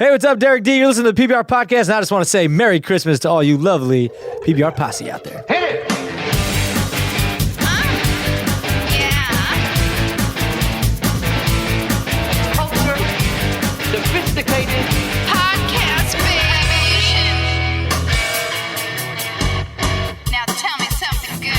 Hey, what's up, Derek D? You're listening to the PBR podcast, and I just want to say Merry Christmas to all you lovely PBR posse out there. Hit it! Culture, sophisticated Podcast, baby. Now tell me something good.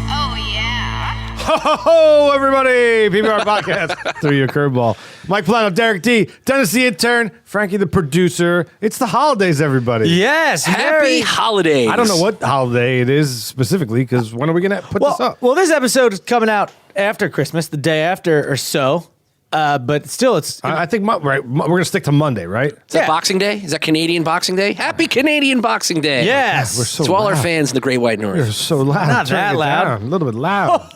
Oh, yeah. Ho, ho, ho, everybody! PBR Podcast. Threw you a curveball. Mike Plano, Derek D, Dennis the intern, Frankie the producer. It's the holidays, everybody. Yes, Happy holidays. I don't know what holiday it is specifically, because when are we going to put this up? Well, this episode is coming out after Christmas, the day after or so. But still, it's... I think we're going to stick to Monday, right? Is that Boxing Day? Is that Canadian Boxing Day? Happy Canadian Boxing Day. Yes. We're so to all our loud. fans in the Great White North. You're so loud. Not Turn that it loud. down. A little bit loud.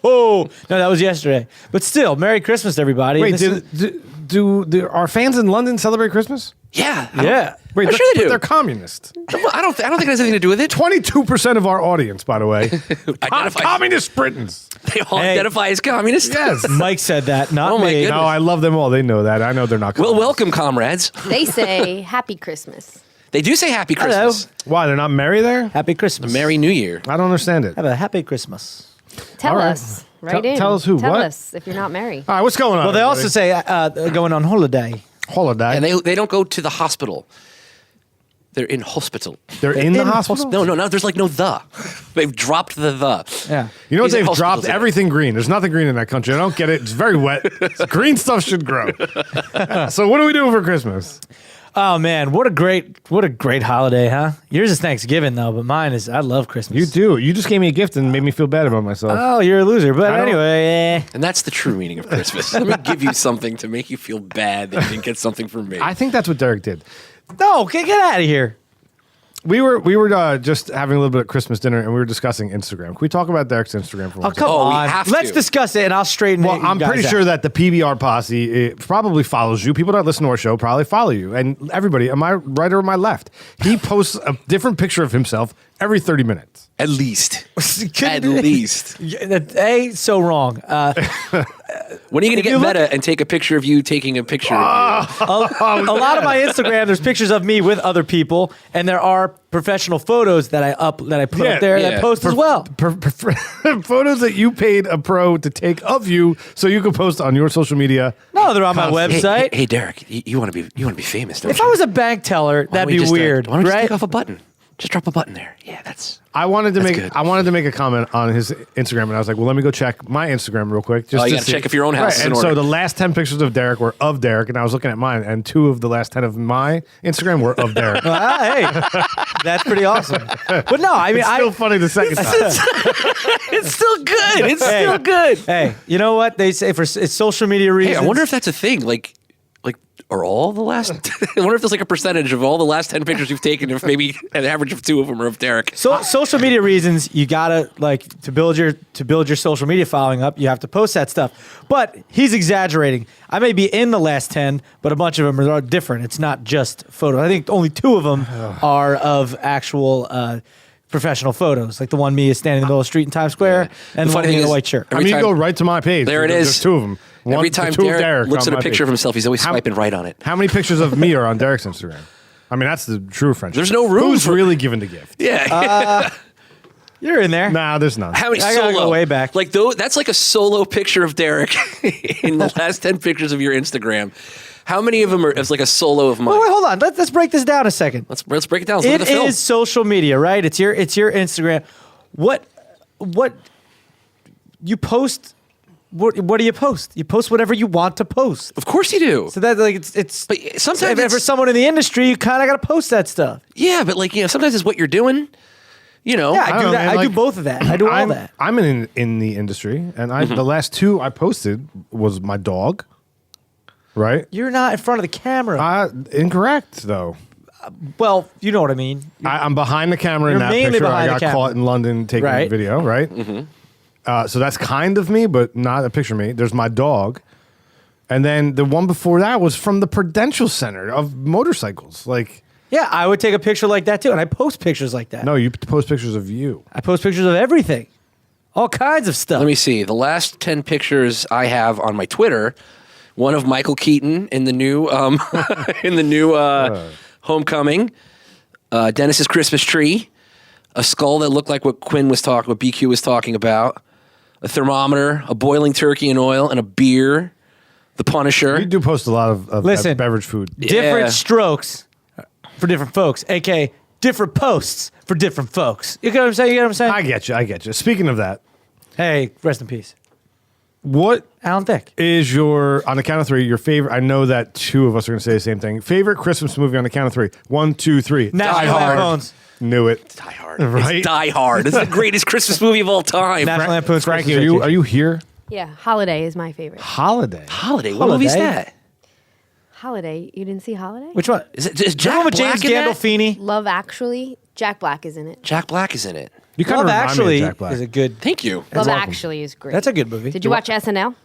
Oh, no, that was yesterday. But still, Merry Christmas to everybody. Wait, This do our fans in London celebrate Christmas? Yeah. yeah. Wait, I'm sure they do. They're communist. I don't think it has anything to do with it. 22% of our audience, by the way, Identify- communist Britons. They all Hey. identify as communists. Yes. Mike said that, not Oh, my me. goodness. No, I love them all. They know that. I know they're not Well, communists. welcome, comrades. They say Happy Christmas. They do say Happy Hello. Christmas. Why, they're not merry there? Happy Christmas. Merry New Year. I don't understand it. Have a happy Christmas. Tell All right. us. Right in. Tell us who, Tell what? us if you're not married. All right, what's going on? Well, they everybody? also say going on holiday. holiday. And they don't go to the hospital. They're in hospital. They're in the hospital? No. There's like no the. They've dropped the. Yeah. You know what? He's in They've hospital dropped today. everything green. There's nothing green in that country. I don't get it. It's very wet. Green stuff should grow. So what are we doing for Christmas? Oh man, what a great holiday, huh? Yours is Thanksgiving though, but mine is I love Christmas. You do. You just gave me a gift and made me feel bad about myself. Oh, you're a loser. But I don't- anyway, And that's the true meaning of Christmas. Let me give you something to make you feel bad that you didn't get something from me. I think that's what Derek did. no, get out of here. We were just having a little bit of Christmas dinner and we were discussing Instagram. Can we talk about Derek's Instagram for Oh, one come Oh, we on. have Let's to. discuss it, and I'll straighten Well, it. I'm pretty sure that the PBR posse probably follows you. People that listen to our show probably follow you. And everybody, am I right or am I left? He posts a different picture of himself every 30 minutes. At least. At At least. So wrong. When are you going to If get you look- meta and take a picture of you taking a picture of you? A lot of my Instagram, there's pictures of me with other people, and there are professional photos that I put up there yeah. that post as well. Photos that you paid a pro to take of you so you could post on your social media. No, they're on my website. Hey, Derek, you want to be famous, don't If you? I was a bank teller, Why don't that'd we be just, weird, why don't we just right? take off a button? Just drop a button there. Yeah, that's... I wanted to good. make a comment on his Instagram, and I was like, well, let me go check my Instagram real quick. Just Oh, you to gotta see. check if your own house is in And order. so the last 10 pictures of Derek were of Derek, and I was looking at mine, and 2 of the last 10 of my Instagram were of Derek. Hey, that's pretty awesome. But no, I mean, It's still funny the second time. It's still good. It's Hey. still good. Hey, you know what they say for it's social media Hey, reasons? I wonder if that's a thing. Like, are all the last... I wonder if there's like a percentage of all the last 10 pictures you've taken, if maybe an average of 2 of them are of Derek. social media reasons, you gotta to build your social media following up. You have to post that stuff. But he's exaggerating. I may be in the last 10, but a bunch of them are different. It's not just photos. I think only 2 of them are of actual professional photos, like the one me is standing in the middle of the street in Times Square, and the one funny me in thing a is- white shirt. I mean, you time- go right to my page. There it There's is. 2 of them. Every time 2 of Derek looks on at a my picture page. of himself, he's always How- swiping right on it. How many pictures of me are on Derek's Instagram? I mean, that's the true friendship. There's no room Who's for- really giving the gift? Yeah. You're in there. Nah, there's none. How many I gotta solo? go way back. Like that's like a solo picture of Derek in the last 10 pictures of your Instagram. How many of them are as like a solo of mine? Wait, hold on. Let's break this down a second. Let's break it down. Let's look It at the film. is social media, right? It's your Instagram. What you post? What do you post? You post whatever you want to post. Of course you do. So that like it's. But sometimes if for it's- someone in the industry, you kind of got to post that stuff. Yeah, but like sometimes it's what you're doing. You know. Yeah, I do don't know, that. man, I do like, both of that. I do all that. I'm in the industry, and the last 2 I posted was my dog. Right? You're not in front of the camera. Incorrect though. Well, you know what I mean. I'm behind the camera in You're that mainly picture. I behind the got camera. caught in London taking a Right. video. Right. So that's kind of me, but not a picture of me. There's my dog. And then the one before that was from the Prudential Center of motorcycles. Like, Yeah, I would take a picture like that too, and I post pictures like that. no, you post pictures of you. I post pictures of everything, all kinds of stuff. Let me see. The last 10 pictures I have on my Twitter one of Michael Keaton in the new Homecoming, Dennis's Christmas tree, a skull that looked like what BQ was talking about, a thermometer, a boiling turkey in oil, and a beer. The Punisher. You do post a lot of Listen, beverage food. Different strokes for different folks, aka different posts for different folks. You get what I'm saying? You get what I'm saying? I get you. Speaking of that, Hey, rest in peace, what Alan Thicke. is your, on the count of three, your favorite? I know that two of us are going to say the same thing. Favorite Christmas movie on the count of three. 1, 2, 3. National Hard. Lampoon's. Knew it. Die Hard. Right? It's Die Hard. It's the greatest Christmas movie of all time. National Lampoon's Frankie, Christmas are you here? Yeah, Holiday is my favorite. Holiday. Holiday. What movie's that? Holiday. You didn't see Holiday? Which one? Is Jack Jack with Black James in that? Gandolfini? Love Actually. Jack Black is in it. Jack Black is in it. You kind Love of remind me Actually of Jack Black. is a good. Thank you. Love welcome. Actually is great. That's a good movie. Did you watch SNL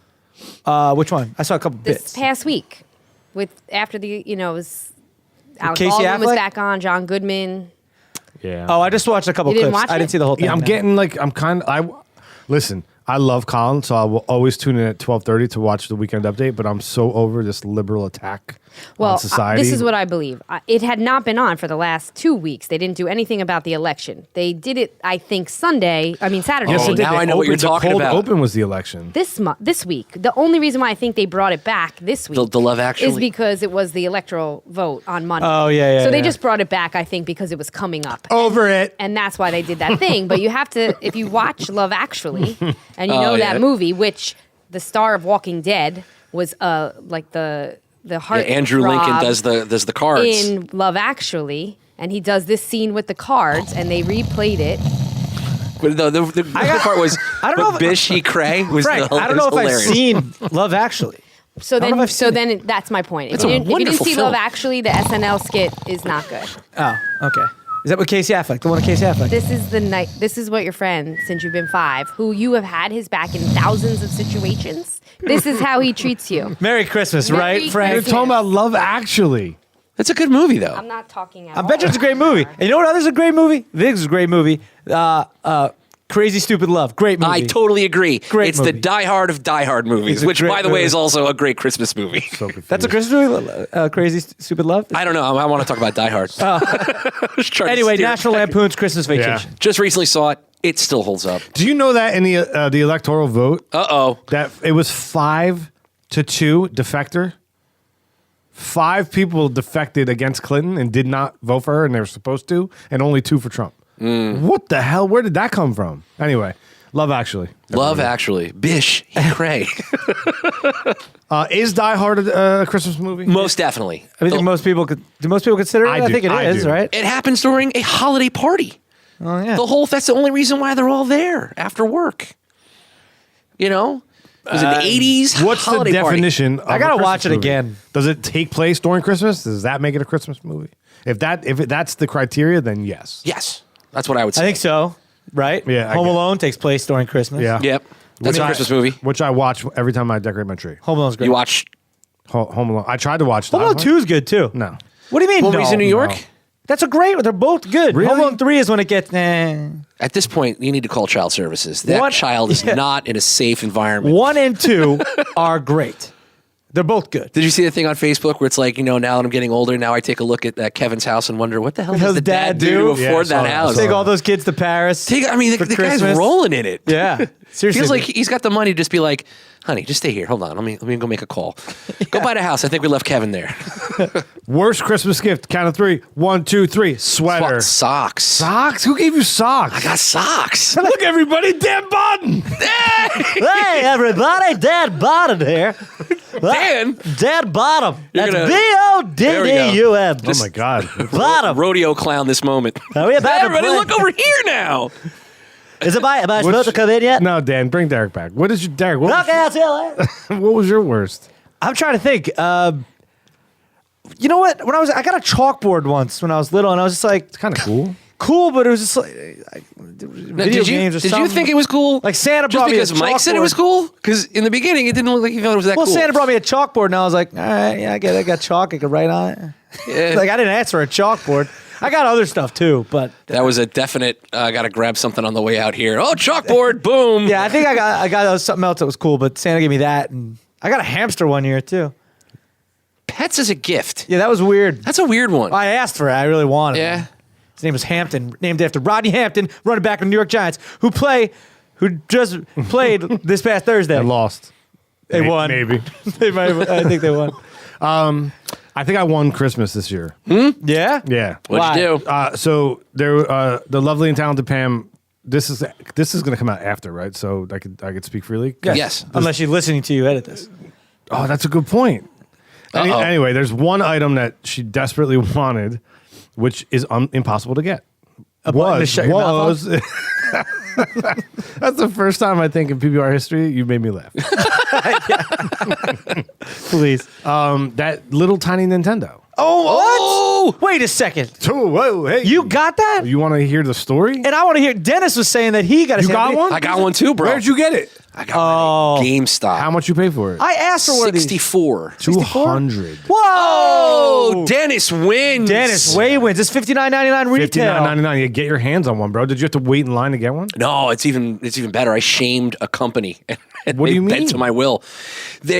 Which one? I saw a couple this bits. past week? After it was Alex Casey Baldwin was Affleck? back on, John Goodman. Yeah. Oh, I just watched a couple You didn't clips. watch I it? didn't see the whole thing. Yeah, I'm no. getting like listen. I love Colin, so I will always tune in at 12:30 to watch the Weekend Update. But I'm so over this liberal attack on society. This is what I believe. It had not been on for the last 2 weeks. They didn't do anything about the election. They did it, I think, Saturday. Yes, Oh, it did. now They I know what you're opened- talking the cold about. open was the election. This week. The only reason why I think they brought it back this week The Love Actually? is because it was the electoral vote on Monday. Oh, yeah. So they yeah. just brought it back, I think, because it was coming up. Over it. And that's why they did that thing. But you have to, if you watch Love Actually, and you know yeah. that movie, which the star of Walking Dead was like the heart. Andrew Lincoln does the cards. in Love Actually, and he does this scene with the cards, and they replayed it. But the good part was, I don't know if- Bish he Cray was Frank, I don't know if I've seen Love Actually. So don't know if then, I've seen that's my point. It's If a you didn't wonderful see film. Love Actually, the SNL skit is not good. Oh, okay. Is that with Casey Affleck? The one with Casey Affleck? This is the night. This is what your friend, since you've been 5, who you have had his back in thousands of situations. This is how he treats you. Merry Christmas, Merry right, You're Frank? Christmas. talking about Love Actually. It's a good movie, though. I'm not talking at I all. bet you it's a great movie. And you know what other's a great movie? This is a great movie. Crazy Stupid Love. Great movie. I totally agree. Great it's movie. the Die Hard of Die Hard movies, It's a which, great by the way, movie. is also a great Christmas movie. So confused. That's a Christmas movie? Crazy Stupid Love? I don't know. I want to talk about Die Hard. Just trying to Anyway, steer- National Lampoon's Christmas Vacation. Just recently saw it. It still holds up. Do you know that in the electoral vote Uh-oh. that it was 5-2 defector? 5 people defected against Clinton and did not vote for her, and they were supposed to, and only 2 for Trump. What the hell? Where did that come from? Anyway, Love Actually. Love Actually. Bish he Cray. Is Die Hard a Christmas movie? Most definitely. I think most people could. Do most people consider it? I I do. think it I is, do. right? It happens during a holiday party. Oh, yeah. That's the only reason why they're all there after work. You know? It was in the 80s. What's the holiday party. definition of I gotta a Christmas watch it movie? again. Does it take place during Christmas? Does that make it a Christmas movie? If that's the criteria, then yes. Yes. That's what I would I say. think so, right? Yeah, I Home get it. Alone takes place during Christmas. Yeah. Yep. That's a Which Christmas movie. Which I watch every time I decorate my tree. Home Alone's great. You watch Home Alone. I tried to watch Home Die Alone Hard. 2 is good too. No. What do you mean? Movies in New York? no. That's a great. They're both good. Really? Home Alone 3 is when it gets. At this point, you need to call child services. That What? child is Yeah. not in a safe environment. 1 and 2 are great. They're both good. Did you see the thing on Facebook where it's like, now that I'm getting older, now I take a look at Kevin's house and wonder, what the hell does How's the dad dad do do? to Yeah, afford I saw that that. house? Take all those kids to Paris. The for guy's Christmas. rolling in it. Yeah, seriously. Feels like he's got the money to just be like, honey, just stay here. Hold on. Let me go make a call. Go buy the house. I think we left Kevin there. Worst Christmas gift. Count of 3. 1, 2, 3. Sweater. Socks. Socks? Who gave you socks? I got socks. Look, everybody, Dan Bodden. Hey, everybody, Dad Bottom here. Dan. Dad Bottom. You're That's gonna- B-O-D-D-U-M. Oh, my God. Bottom. Rodeo clown this moment. Are we about to Everybody play? look over here now. Am I supposed to come in yet? No, Dan, bring Derek back. What is your Derek? Okay, I'll see you later. What was your worst? I'm trying to think. You know what? I got a chalkboard once when I was little, and I was just like, It's kind of cool. cool, but it was just like video games or did something. you think it was cool? Like Santa just brought me a because Mike said it was chalkboard? cool? Because in the beginning, it didn't look like he thought it was that Well, cool. Santa brought me a chalkboard, and I was like, all right, yeah, I got chalk. I could write on it. Yeah. Like, I didn't ask for a chalkboard. I got other stuff, too, but... That was a definite, I got to grab something on the way out here. Oh, chalkboard, boom. Yeah, I think I got something else that was cool, but Santa gave me that, and I got a hamster one year too. Pets as a gift. Yeah, that was weird. That's a weird one. I asked for it. I really wanted Yeah. him. His name was Hampton, named after Rodney Hampton, running back of the New York Giants, who just played this past Thursday. I lost. They won. Maybe. They might have, I think they won. I think I won Christmas this year. Yeah? Yeah. What'd you do? So there, the lovely and talented Pam. This is going to come out after, right? So I could speak freely. Yes. Unless you're listening to you edit this. Oh, that's a good point. Uh-oh. Anyway, there's one item that she desperately wanted, which is impossible to get. button to shut your mouth That's the first time I think in PBR history you made me laugh. Please. That little tiny Nintendo. Oh, what? Wait a second. Oh, whoa, hey. You got that? You want to hear the story? And I want to hear. Dennis was saying that he got. You got one? I got one too, bro. Where'd you get it? I got one at GameStop. How much you pay for it? I asked for one of these. 64. 200. Whoa! Oh, Dennis wins. Dennis way wins. It's $59.99 retail. $59.99. You get your hands on one, bro. Did you have to wait in line to get one? No, it's even better. I shamed a company. And What do they you bent mean? to my will.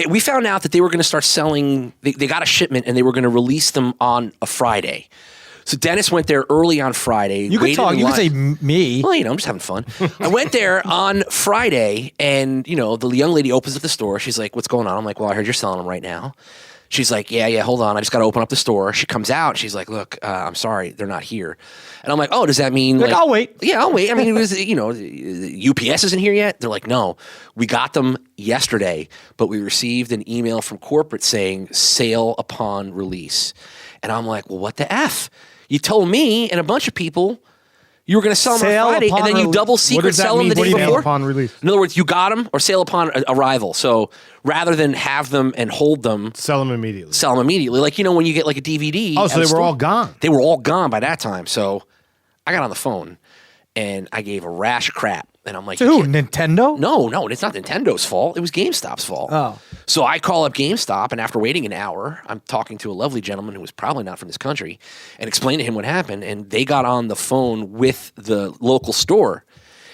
We found out that they were going to start selling. They got a shipment and they were going to release them on a Friday. So Dennis went there early on Friday. You can waited talk. in You can line. say me. Well, I'm just having fun. I went there on Friday, and the young lady opens up the store. She's like, "What's going on?" I'm like, "Well, I heard you're selling them right now." She's like, yeah, hold on. I just got to open up the store. She comes out. And she's like, "Look, I'm sorry, they're not here." And I'm like, "Oh, does that mean Like, I'll wait. Yeah, I'll wait. I mean, it was UPS isn't here yet. They're like, "No, we got them yesterday, but we received an email from corporate saying sale upon release." And I'm like, "Well, what the f? You told me and a bunch of people you were going to sell them Sale on Friday, upon and then you release. double What secret does that sell them mean? the What day do you mean before." upon release? In other words, you got them or sale upon arrival. So rather than have them and hold them, Sell them immediately. sell them immediately. Like, when you get like a DVD. Oh, at so a they were store. all gone. They were all gone by that time. So I got on the phone and I gave a rash of crap. And I'm like, To who? Nintendo? No, it's not Nintendo's fault. It was GameStop's fault. Oh. So I call up GameStop, and after waiting an hour, I'm talking to a lovely gentleman who was probably not from this country and explained to him what happened. And they got on the phone with the local store.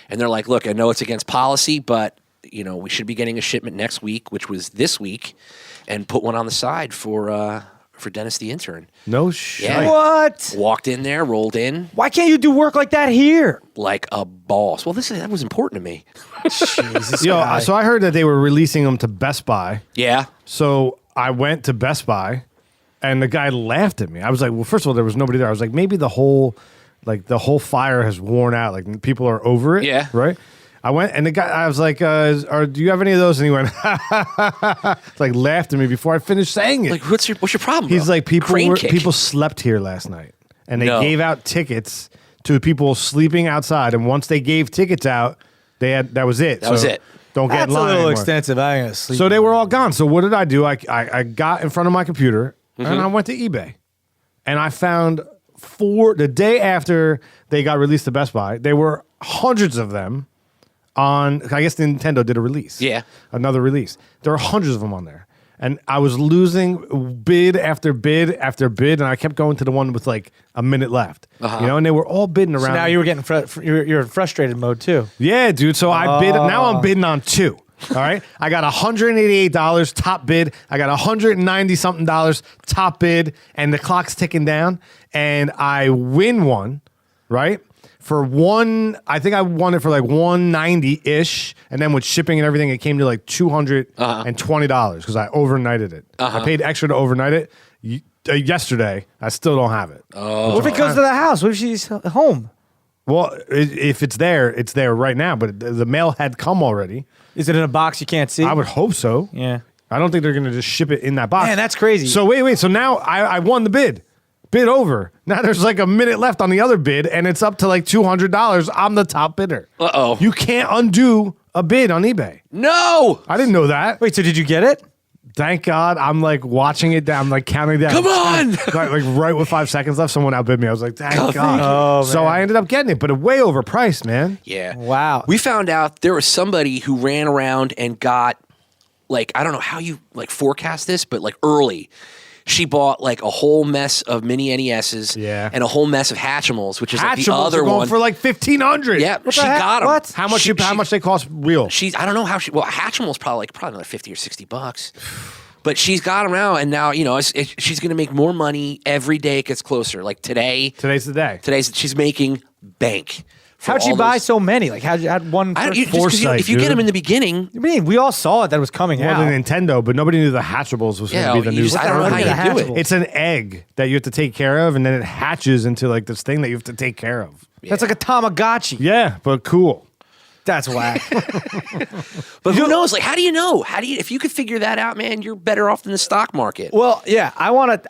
And they're like, "Look, I know it's against policy, but, we should be getting a shipment next week," which was this week, and put one on the side for Dennis the intern. No shit. Yeah. What? Walked in there, rolled in Why can't you do work like that here? like a boss. Well, that was important to me. Jesus. Yo, guy. so I heard that they were releasing them to Best Buy. Yeah. So I went to Best Buy, and the guy laughed at me. I was like, well, first of all, there was nobody there. I was like, maybe the whole fire has worn out. Like, people are over it. Yeah. Right? I went, and the guy, I was like, do you have any of those? And he went, like, laughed at me before I finished saying it. Like, what's your problem? He's bro? like, Crane kick. people slept here last night, and they No. gave out tickets to people sleeping outside. And once they gave tickets out, that was it. That was it. Don't get That's in a line little anymore. extensive. I ain't gonna sleep. So they were all gone. So what did I do? I got in front of my computer and I went to eBay, and I found the day after they got released to Best Buy, there were hundreds of them on. I guess Nintendo did a release. Yeah. Another release. There were hundreds of them on there, and I was losing bid after bid after bid, and I kept going to the one with like a minute left. And they were all bidding around. So now you were getting you're in frustrated mode too. Yeah, dude. So I bid. Now I'm bidding on two. All right. I got $188 top bid. I got $190 something top bid, and the clock's ticking down. And I win one, right? For one, I think I won it for like $190 ish, and then with shipping and everything, it came to like $220 because I overnighted it. I paid extra to overnight it. Yesterday, I still don't have it. What if it goes to the house? What if she's home? Well, if it's there right now. But the mail had come already. Is it in a box you can't see? I would hope so. Yeah. I don't think they're going to just ship it in that box. Man, that's crazy. So wait. So now I won the bid. Bid over. Now there's like a minute left on the other bid, and it's up to like $200. I'm the top bidder. Uh-oh. You can't undo a bid on eBay. No. I didn't know that. Wait, so did you get it? Thank God. I'm like watching it down. I'm like counting down. Come on. like right with 5 seconds left, someone outbid me. I was like, thank God. Oh, So man. I ended up getting it, but way overpriced, man. Yeah. Wow. We found out there was somebody who ran around and got, like, I don't know how you like forecast this, but like early. she bought like a whole mess of mini NESs Yeah. and a whole mess of Hatchimals, which is like the Hatchimals other are going one. for like $1,500. Yeah, she the heck? got them. What? How much they cost real? I don't know how she. Well, Hatchimals probably another $50 or $60. But she's got them now, and now she's going to make more money every day it gets closer. Like today, Today's the day. she's making bank. for How'd you all buy those- so many? Like, how'd you had one? I don't, you, person- just 'cause Foresight, if you get dude. them in the beginning, I mean, we all saw it that it was coming Well, out. the Nintendo, but nobody knew the Hatchables was Yeah, going to be the you new. just- I don't know What how are you the do it. Hatchables? It's an egg that you have to take care of, and then it hatches into like this thing that you have to take care of. That's like a Tamagotchi. Yeah, but cool. That's whack. but who knows? Like, how do you know? If you could figure that out, man, you're better off than the stock market. Well, yeah, I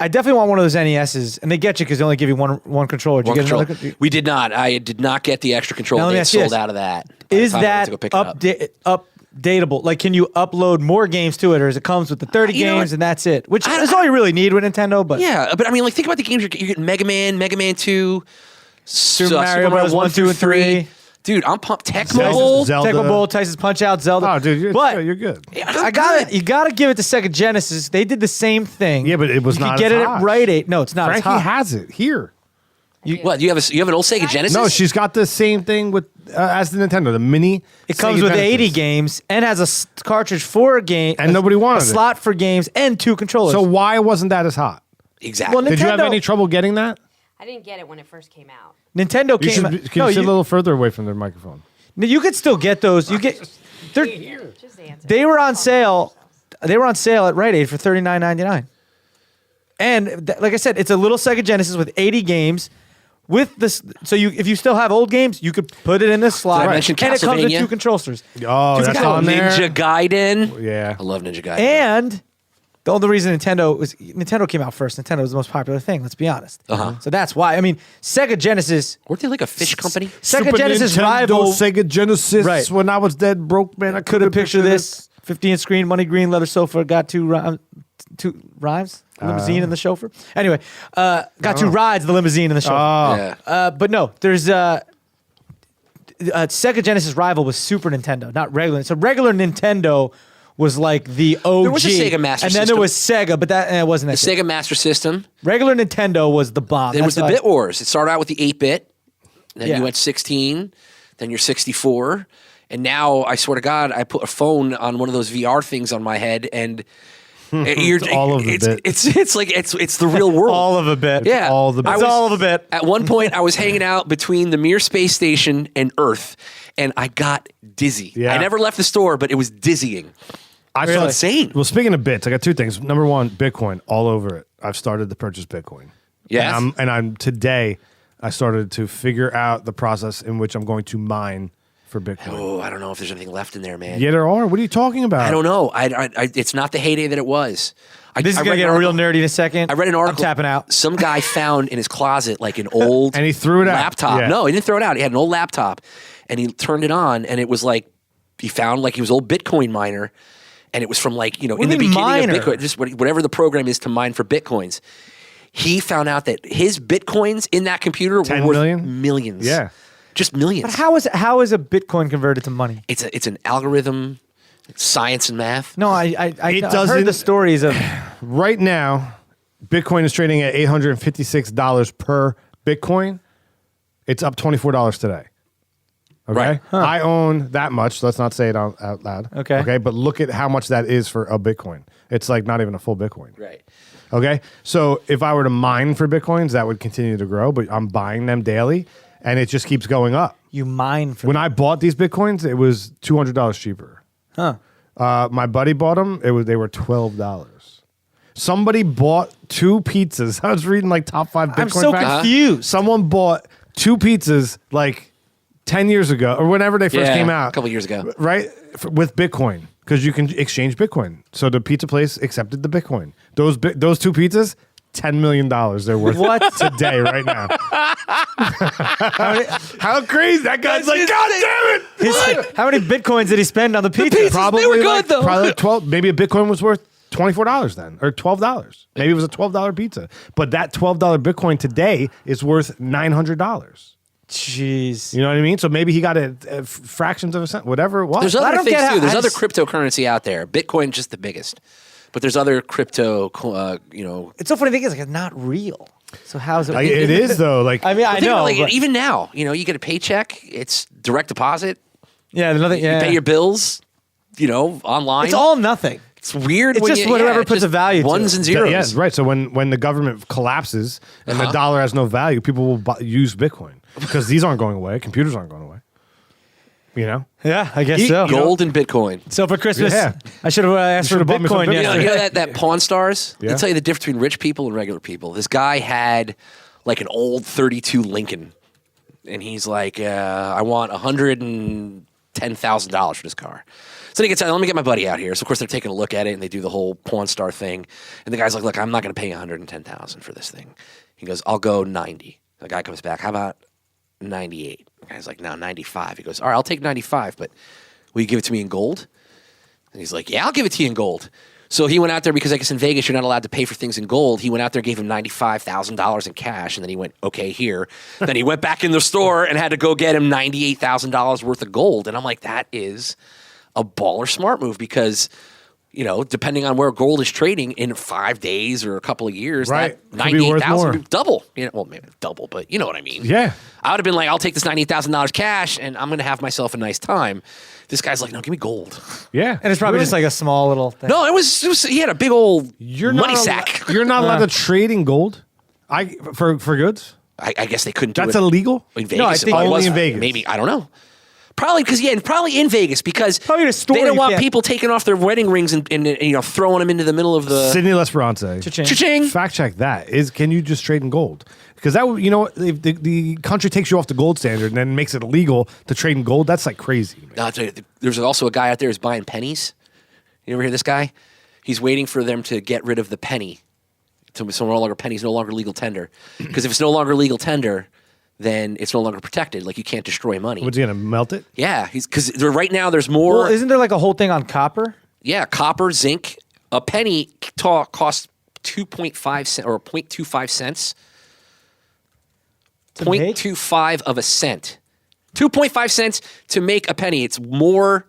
definitely want one of those NESs, and they get you because they only give you one controller. Did One you get control. another? We did not. I did not get the extra controller. Now, let me They ask you sold this. out of that. By the Is time I went that to go pick it up. updatable? Like, can you upload more games to it, or is it comes with the 30 You know games what? and that's it? Which I- is all you really need with Nintendo. But Yeah, but I mean, like, think about the games you're getting: Mega Man, Mega Man 2, Super Mario Bros. 1, 2, and 3. Dude, I'm pumped. Tecmo Zelda- Bowl. Zelda. Tecmo Bowl, Tyson's Punch Out, Zelda. Oh, dude, you're good. You gotta give it to Sega Genesis. They did the same thing. Yeah, but it was you not could get as it hot. at Rite Aid. No, it's not. Frankie as hot. has it here. What? You have an old Sega Genesis? No, she's got the same thing with as the Nintendo, the mini. It comes Sega with Genesis. 80 games and has a cartridge for a game, And nobody wanted a it. slot for games and 2 controllers. So why wasn't that as hot? exactly. Well, Did you have Nintendo- any trouble getting that? I didn't get it when it first came out. Nintendo You came. should. out. Can you sit a little further away from the microphone? You could still get those. You get. They're, Just answer. they were on sale. They were on sale at Rite Aid for $39.99. And like I said, it's a little Sega Genesis with 80 games. With this, so if you still have old games, you could put it in this slot, Did I mention and it comes with Castlevania? 2 controllers. Oh, Dude, that's we got on there. Ninja Gaiden. Yeah. I love Ninja Gaiden. And the only reason Nintendo came out first. Nintendo was the most popular thing. Let's be honest. Uh-huh. So that's why. I mean, Sega Genesis. Weren't they like a fish company? Sega Super Genesis Nintendo, rival. Sega Genesis. Right. When I was dead broke, man, I Couldn't picture this. 50-inch screen, money green, leather sofa. Got 2 rhymes. Limousine and the chauffeur. Anyway, got 2 rides. The limousine and the chauffeur. Oh, Yeah. But no, there's Sega Genesis rival was Super Nintendo, not regular. So regular Nintendo was like the OG. There was a Sega Master and then System. there was Sega, but that it wasn't that. The good. Sega Master System. Regular Nintendo was the bomb. Then was the That's Bit Wars. It started out with the 8-bit. Then Yeah. you went 16. Then you're 64. And now, I swear to God, I put a phone on one of those VR things on my head, and It's all of the bit. It's like it's the real world. all of a bit. Yeah, all the I bits. was- all of a bit. At one point, I was hanging out between the Mir space station and Earth, and I got dizzy. Yeah. I never left the store, but it was dizzying. I It's saw insane. Well, speaking of bits, I got 2 things. Number 1, Bitcoin, all over it. I've started to purchase Bitcoin. Yes. And I'm today. I started to figure out the process in which I'm going to mine for Bitcoin. Oh, I don't know if there's anything left in there, man. Yeah, there are. What are you talking about? I don't know. It's not the heyday that it was. This is I gonna read get an real article- nerdy in a second. I read an article. I'm tapping out. Some guy found in his closet like an old And he threw it out. laptop. Yeah. No, he didn't throw it out. He had an old laptop, and he turned it on, and it was like he found like he was old Bitcoin miner, and it was from like What do in the you mean beginning miner? of Bitcoin, just whatever the program is to mine for Bitcoins. He found out that his Bitcoins in that computer 10 were worth million? millions. Yeah. Just millions. But how is a Bitcoin converted to money? It's an algorithm, science and math. No, I It I've heard doesn't- the stories of. Right now, Bitcoin is trading at $856 per Bitcoin. It's up $24 today. Okay. Right. I own that much. Let's not say it out loud. Okay. Okay. But look at how much that is for a Bitcoin. It's like not even a full Bitcoin. Right. Okay. So if I were to mine for Bitcoins, that would continue to grow, but I'm buying them daily and it just keeps going up. You mine for When I bought these Bitcoins, it was $200 cheaper. huh? My buddy bought them. They were $12. Somebody bought 2 pizzas. I was reading like top 5 Bitcoin I'm so facts. confused. Someone bought 2 pizzas like 10 years ago or whenever they first Yeah, came a out. couple years ago. Right? With Bitcoin. Because you can exchange Bitcoin. So the pizza place accepted the Bitcoin. Those 2 pizzas, $10 million they're worth What? today, right now. How crazy. That guy's like, God damn it. How many Bitcoins did he spend on the pizza? Probably they were good, like, though. Probably like 12. Maybe a Bitcoin was worth $24 then, or $12. Maybe it was a $12 pizza. But that $12 Bitcoin today is worth $900. Jeez. You know what I mean? So maybe he got it fractions of a cent, whatever it was. There's I other don't things get how- too. There's I other just- cryptocurrency out there. Bitcoin just the biggest. But there's other crypto, It's so funny. The thing is, like, it's not real. So how's it? It is though. Like I mean, I Think know. about, like, but- even now, you get a paycheck. It's direct deposit. yeah, there's nothing. Yeah, You pay your bills, online. it's all nothing. It's weird. It's when just whatever it's puts just a value to ones it. and zeros. yeah, right. So when the government collapses and the dollar has no value, people will use Bitcoin because these aren't going away. Computers aren't going away. Yeah, I guess so. Gold and Bitcoin. So for Christmas, Yeah. I should have asked for should've bought me some Bitcoin Bitcoin. You know yesterday. that Pawn Stars? Yeah. They'll tell you the difference between rich people and regular people. This guy had like an old 32 Lincoln, and he's like, I want $110,000 for this car. So he gets out, let me get my buddy out here. So of course they're taking a look at it, and they do the whole Pawn Star thing. And the guy's like, look, I'm not going to pay $110,000 for this thing. He goes, I'll go 90. The guy comes back, how about 98? The guy's like, no, 95. He goes, all right, I'll take 95, but will you give it to me in gold? And he's like, yeah, I'll give it to you in gold. So he went out there because I guess in Vegas you're not allowed to pay for things in gold. He went out there, gave him $95,000 in cash, and then he went, okay, here. Then he went back in the store and had to go get him $98,000 worth of gold. And I'm like, that is a baller smart move because, depending on where gold is trading in 5 days or a couple of years, Right. that Could be worth $98,000 more. would be double. Well, maybe double, but you know what I mean. Yeah. I would have been like, I'll take this $98,000 cash and I'm going to have myself a nice time. This guy's like, no, give me gold. Yeah. And it's probably just like a small little thing. No, it was he had a big old money not sack. You're not allowed to trade in gold. For goods. I guess they couldn't do That's it illegal. in Vegas. No, I think It only was- in Vegas. Maybe, I don't know. Probably in Vegas because Probably in a store they don't you want can't- people taking off their wedding rings and throwing them into the middle of the Sydney L'Esperance. Cha-ching. cha-ching. Fact check that. Can you just trade in gold? Because that would, if the country takes you off the gold standard and then makes it illegal to trade in gold, that's like crazy. No, I'll tell you, there's also a guy out there who's buying pennies. You ever hear this guy? He's waiting for them to get rid of the penny. So no longer pennies, no longer legal tender. Because if it's no longer legal tender, then it's no longer protected. Like you can't destroy money. What's he gonna melt it? Yeah, because right now there's more. Well, isn't there like a whole thing on copper? Yeah, copper, zinc. A penny costs 2.5 cents or 0.25 cents. To make? 0.25 of a cent. 2.5 cents to make a penny. It's more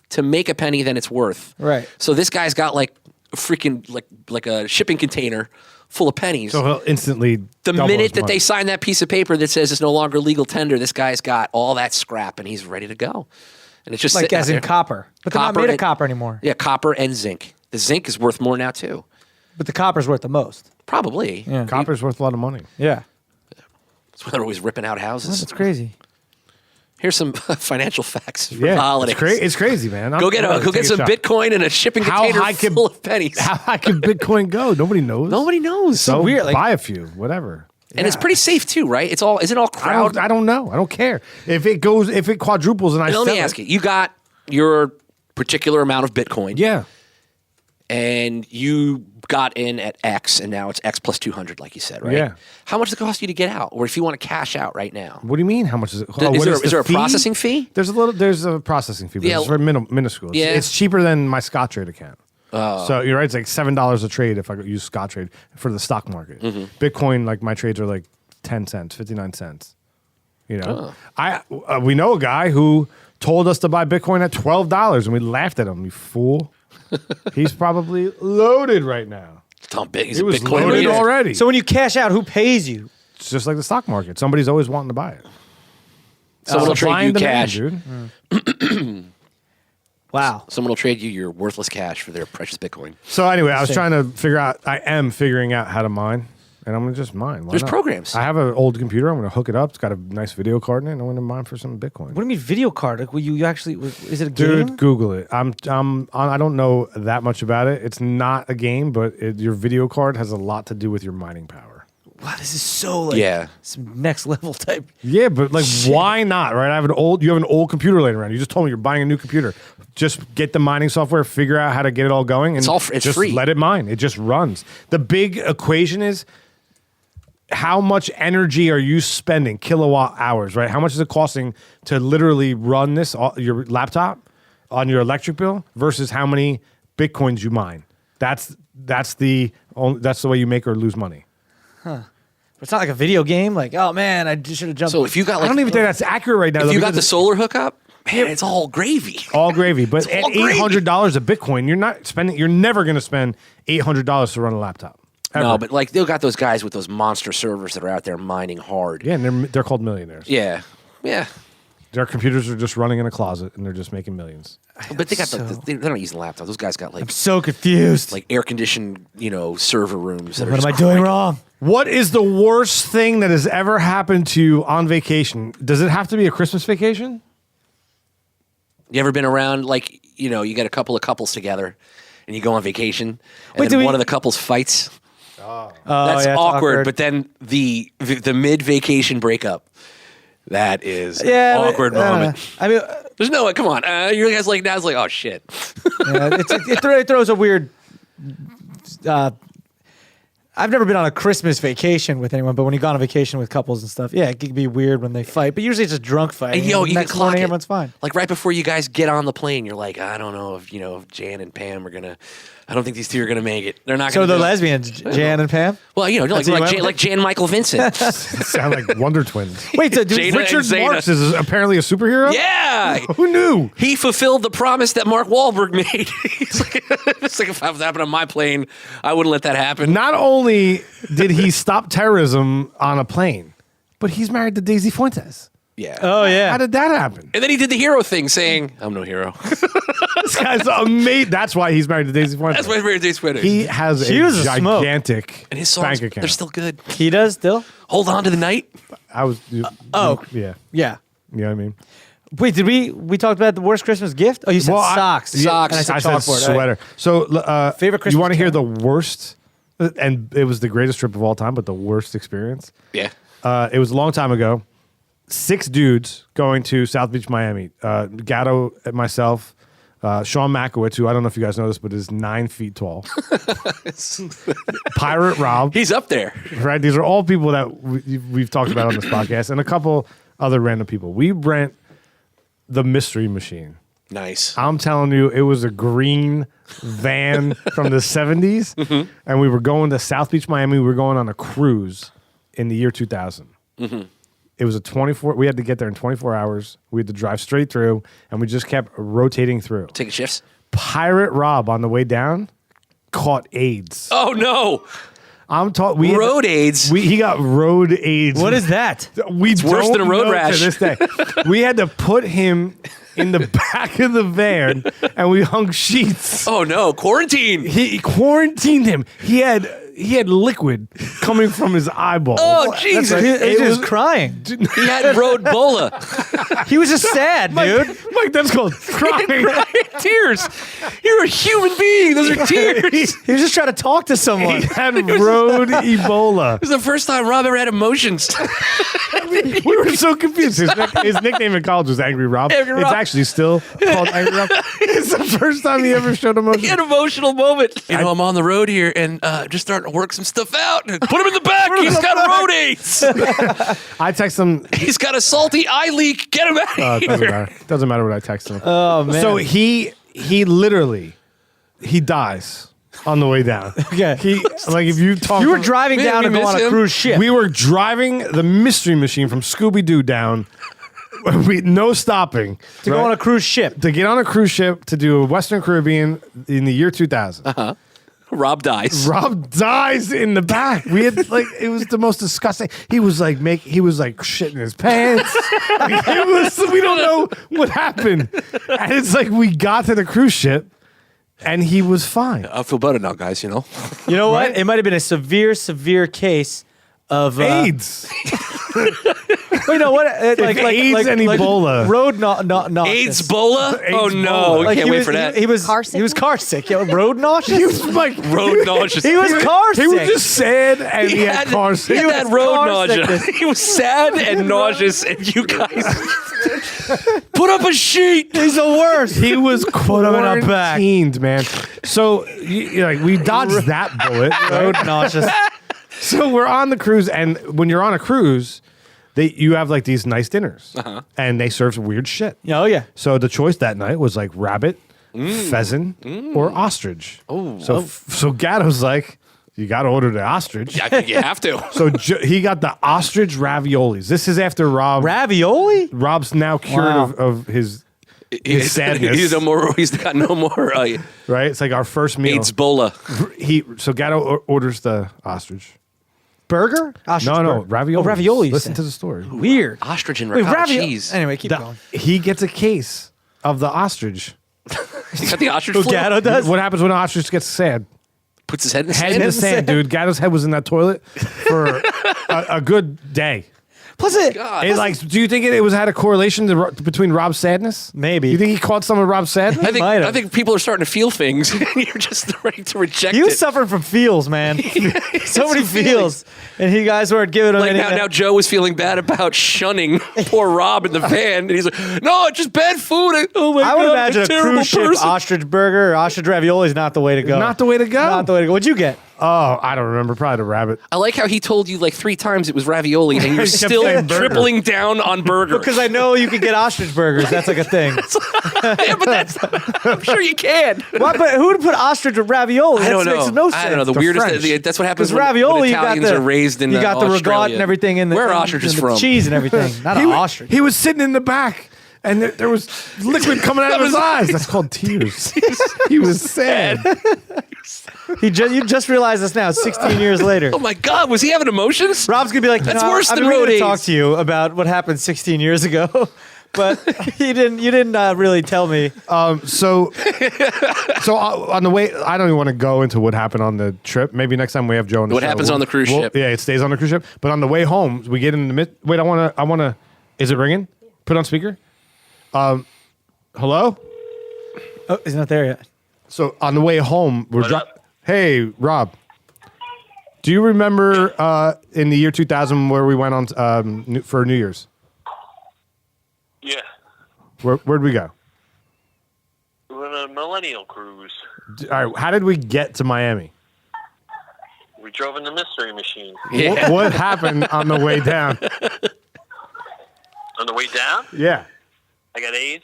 to make a penny than it's worth. Right. So this guy's got like a freaking like a shipping container full of pennies. So he'll instantly. The double minute his that money. they sign that piece of paper that says it's no longer legal tender, this guy's got all that scrap and he's ready to go. And it's just Like sitting as out in there. copper. But they're not Copper made of and- copper anymore. Yeah, copper and zinc. The zinc is worth more now too. But the copper's worth the most. Probably. Yeah. Copper's worth a lot of money. Yeah. That's why they're always ripping out houses. That's crazy. Here's some financial facts for the Yeah, holidays. it's crazy, man. Go get some shot. Bitcoin and a shipping How container high can- full of pennies. How high can Bitcoin go? Nobody knows. Nobody knows. So weird, like- buy a few, whatever. And it's pretty safe too, right? Isn't it all crowd? I don't know. I don't care if it quadruples and I And sell let me it. ask you: you got your particular amount of Bitcoin, Yeah. and you got in at X, and now it's X plus 200, like you said, right? Yeah. How much does it cost you to get out, or if you want to cash out right now? What do you mean? How much is it? Is what there- the is there a fee? processing fee? There's a processing fee, but Yeah. it's very minuscule. It's, Yeah. it's cheaper than my Scottrade account. So you're right. It's like $7 a trade if I use Scottrade for the stock market. Mm-hmm. Bitcoin, like my trades are like 10 cents, 59 cents. We know a guy who told us to buy Bitcoin at $12, and we laughed at him. You fool! He's probably loaded right now. Tom Big, he's He a was Bitcoin loaded leader. already. So when you cash out, who pays you? It's just like the stock market. Somebody's always wanting to buy it. Someone will Supply trade you and demand, cash. dude. Wow. Someone will trade you your worthless cash for their precious Bitcoin. So anyway, I was trying to figure out. I am figuring out how to mine, and I'm gonna just mine. Why There's not? programs. I have an old computer. I'm gonna hook it up. It's got a nice video card in it, and I'm gonna mine for some Bitcoin. What do you mean video card? Like, will you actually? Is it a Dude, game? Google it. I don't know that much about it. It's not a game, but your video card has a lot to do with your mining power. Wow, this is so like Yeah. some next level type. Yeah, but like, why not? Right? You have an old computer laying around. You just told me you're buying a new computer. Just get the mining software, figure out how to get it all going, and It's just free. let it mine. It just runs. The big equation is how much energy are you spending, kilowatt hours, right? How much is it costing to literally run this your laptop on your electric bill versus how many Bitcoins you mine? That's the way you make or lose money. But it's not like a video game. Like, oh man, I just should have jumped. So if you got I don't even think that's accurate right now. if though, you got the because solar hookup, Man, it's all gravy. All gravy. But at all gravy. $800 a Bitcoin, you're never going to spend $800 to run a laptop. Ever. No, but like they got those guys with those monster servers that are out there mining hard. Yeah, and they're called millionaires. Yeah. Their computers are just running in a closet and they're just making millions. But they got they're not using laptops. Those guys got like I'm so confused. like air conditioned, server rooms. That What are am I just doing cranking. wrong? What is the worst thing that has ever happened to you on vacation? Does it have to be a Christmas vacation? You ever been around like you get a couple of couples together, and you go on vacation, and Wait, then do one we- of the couples fights? Oh, That's yeah, it's awkward. But then the mid vacation breakup, that is an awkward moment. I mean, There's no way. Come on, you guys like now. It's like oh shit. it throws a weird. I've never been on a Christmas vacation with anyone, but when you go on a vacation with couples and stuff, yeah, it can be weird when they fight. But usually it's just drunk fighting. And, you The can next clock morning, it. everyone's fine. Like right before you guys get on the plane, you're like, I don't know if Jan and Pam are gonna. I don't think these two are gonna make it. They're not. So gonna the do it. lesbians, Jan and Pam. Well, That's who you went with? like Jan Michael Vincent. Sound like Wonder Twins. Wait, so Jada and Richard Zeta. Marx is apparently a superhero? Yeah. Who knew? He fulfilled the promise that Mark Wahlberg made. It's like if that was happening on my plane, I wouldn't let that happen. Not only did he stop terrorism on a plane, but he's married to Daisy Fuentes. Yeah. Oh yeah. How did that happen? And then he did the hero thing, saying, "I'm no hero." This guy's amazing. That's why he's married to Daisy Fuentes. That's why he's married to Twitter. He has She a was a smoke. gigantic and his songs, bank account. they're still good. He does still. Hold on to the night. I was. Oh. Yeah. Yeah. You know what I mean? Wait, did we talked about the worst Christmas gift? Oh, you said socks. Socks. And I said I said chalkboard. sweater. So, Favorite You Christmas want to hear the carol? worst? And it was the greatest trip of all time, but the worst experience. Yeah. It was a long time ago. 6 dudes going to South Beach, Miami. Gatto, myself, Sean Makowitz, who I don't know if you guys know this, but is 9 feet tall. Pirate Rob. He's up there. Right? These are all people that we've talked about on this podcast, and a couple other random people. We rent the Mystery Machine. Nice. I'm telling you, it was a green van from the 70s, and we were going to South Beach, Miami. We were going on a cruise in the year 2000. It was a 24. We had to get there in 24 hours. We had to drive straight through, and we just kept rotating through. Taking shifts. Pirate Rob on the way down caught AIDS. Oh no. I'm talking Road AIDS. He got road AIDS. What is that? It's worse than a road rash. To this day. We had to put him in the back of the van, and we hung sheets. Oh no. Quarantine. He quarantined him. He had liquid coming from his eyeball. Oh Jesus. He was crying. He had road bola. He was just sad, dude. Mike, that's called crying. Tears. You're a human being. Those are tears. He was just trying to talk to someone. He had road Ebola. This is the first time Rob ever had emotions. We were so confused. His nickname in college was Angry Rob. Angry It's Rob. actually still called Angry Rob. It's the first time he ever showed emotion. He had an emotional moment. I'm on the road here and just starting to work some stuff out. Put him in the back. He's got road AIDS. I text him. He's got a salty eye leak. Get him out of It doesn't here. matter. Doesn't matter what I text him. Oh man. So he literally dies on the way down. Okay. He like if you talk. you were driving Man, down we to go miss on a him. cruise ship. We were driving the Mystery Machine from Scooby Doo down. No stopping to go on a cruise ship. to get on a cruise ship to do a Western Caribbean in the year 2000. Rob dies. Rob dies in the back. We had it was the most disgusting. He was like shitting his pants. We don't know what happened. And it's like we got to the cruise ship and he was fine. I feel better now, guys, you know? You know what? Right? It might have been a severe case of AIDS. Wait, no, what? AIDS and Ebola. Road nauseous. AIDS bola? Oh, no. bola. We Like can't he wait was, for that. He was Car he was car sick. Yeah, road nauseous. He was like Road nauseous. He was car sick. He was just sad and he had car he sick. had was road car nausea. sickness. He was sad and nauseous, and you guys put up a sheet. He's the worst. He was Put him in a back. quarantined, man. So we dodged that bullet. Road nauseous. So we're on the cruise, and when you're on a cruise, you have like these nice dinners, and they serve weird shit. Oh yeah. So the choice that night was like rabbit, pheasant, or ostrich. So Gatto's like, you got to order the ostrich. I think you have to. So he got the ostrich raviolis. This is after Ravioli. Rob's now cured Wow. of his his sadness. He's got no more Right? It's like our first meal. AIDS bola. So Gatto orders the ostrich. Burger? Ostrich No, burger. ravioli. Oh, ravioli. you Listen said. to the story. Weird. Ostrich and Wait, ricotta cheese. Anyway, keep going. He gets a case of the ostrich. You got the ostrich Who flu? Gatto does? What happens when an ostrich gets sad? Puts his head in the Head in sand. the sand, dude. Gatto's head was in that toilet for a good day. Plus it. God. It's like, do you think it had a correlation between Rob's sadness? Maybe. You think he caught some of Rob's sadness? might have. I think people are starting to feel things. You're just ready to reject He was it. suffering from feels, man. So many feels. And you guys weren't giving him Like any. now Joe was feeling bad about shunning poor Rob in the van, and he's like, "No, it's just bad food." Oh my I god, would imagine I'm a terrible cruise ship person. ostrich burger or ostrich ravioli is not the way to go. Not the way to go? Not the way to go. What'd you get? Oh, I don't remember. Probably the rabbit. I like how he told you like 3 times it was ravioli, and you're He kept still saying burger. tripling down on burger. Because I know you can get ostrich burgers. That's like a thing. Yeah, but I'm sure you can. What? But who would put ostrich with ravioli? I don't That know. makes no sense. I don't know. The They're weirdest. French. That's what happens Because when ravioli, you got Italians the are raised in you got the Australia. regatta and everything in the Where are in- ostriches in the from? cheese and everything. Not an ostrich. He was sitting in the back, and there was liquid coming out of his eyes. That's called tears. He was sad. You just realized this now, 16 years later. Oh my God, was he having emotions? Rob's gonna be like, That's "No, worse I've than been road meaning to talk AIDS." to you about what happened 16 years ago, but you didn't really tell me. So on the way, I don't even want to go into what happened on the trip. Maybe next time we have Joe on the What show. happens on the cruise ship. Yeah, it stays on the cruise ship. But on the way home, we get in the mid. Wait, I want to. Is it ringing? Put it on speaker. Hello. Oh, he's not there yet. So on the way home, Hey, Rob. Do you remember in the year 2000 where we went on for New Year's? Yeah, Where'd we go? we went on a millennial cruise. All right, how did we get to Miami? We drove in the Mystery Machine. What happened on the way down? On the way down, Yeah. I got AIDS.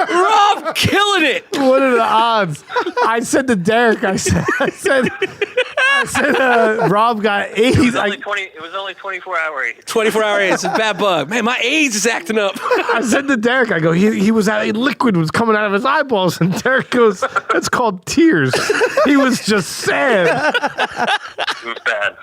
Rob killing it. What are the odds? I said to Derek, I said, Rob got AIDS. It was only 24-hour AIDS. 24-hour AIDS. It's a bad bug. Man, my AIDS is acting up. I said to Derek, I go, he was liquid was coming out of his eyeballs, and Derek goes, that's called tears. He was just sad. It was bad.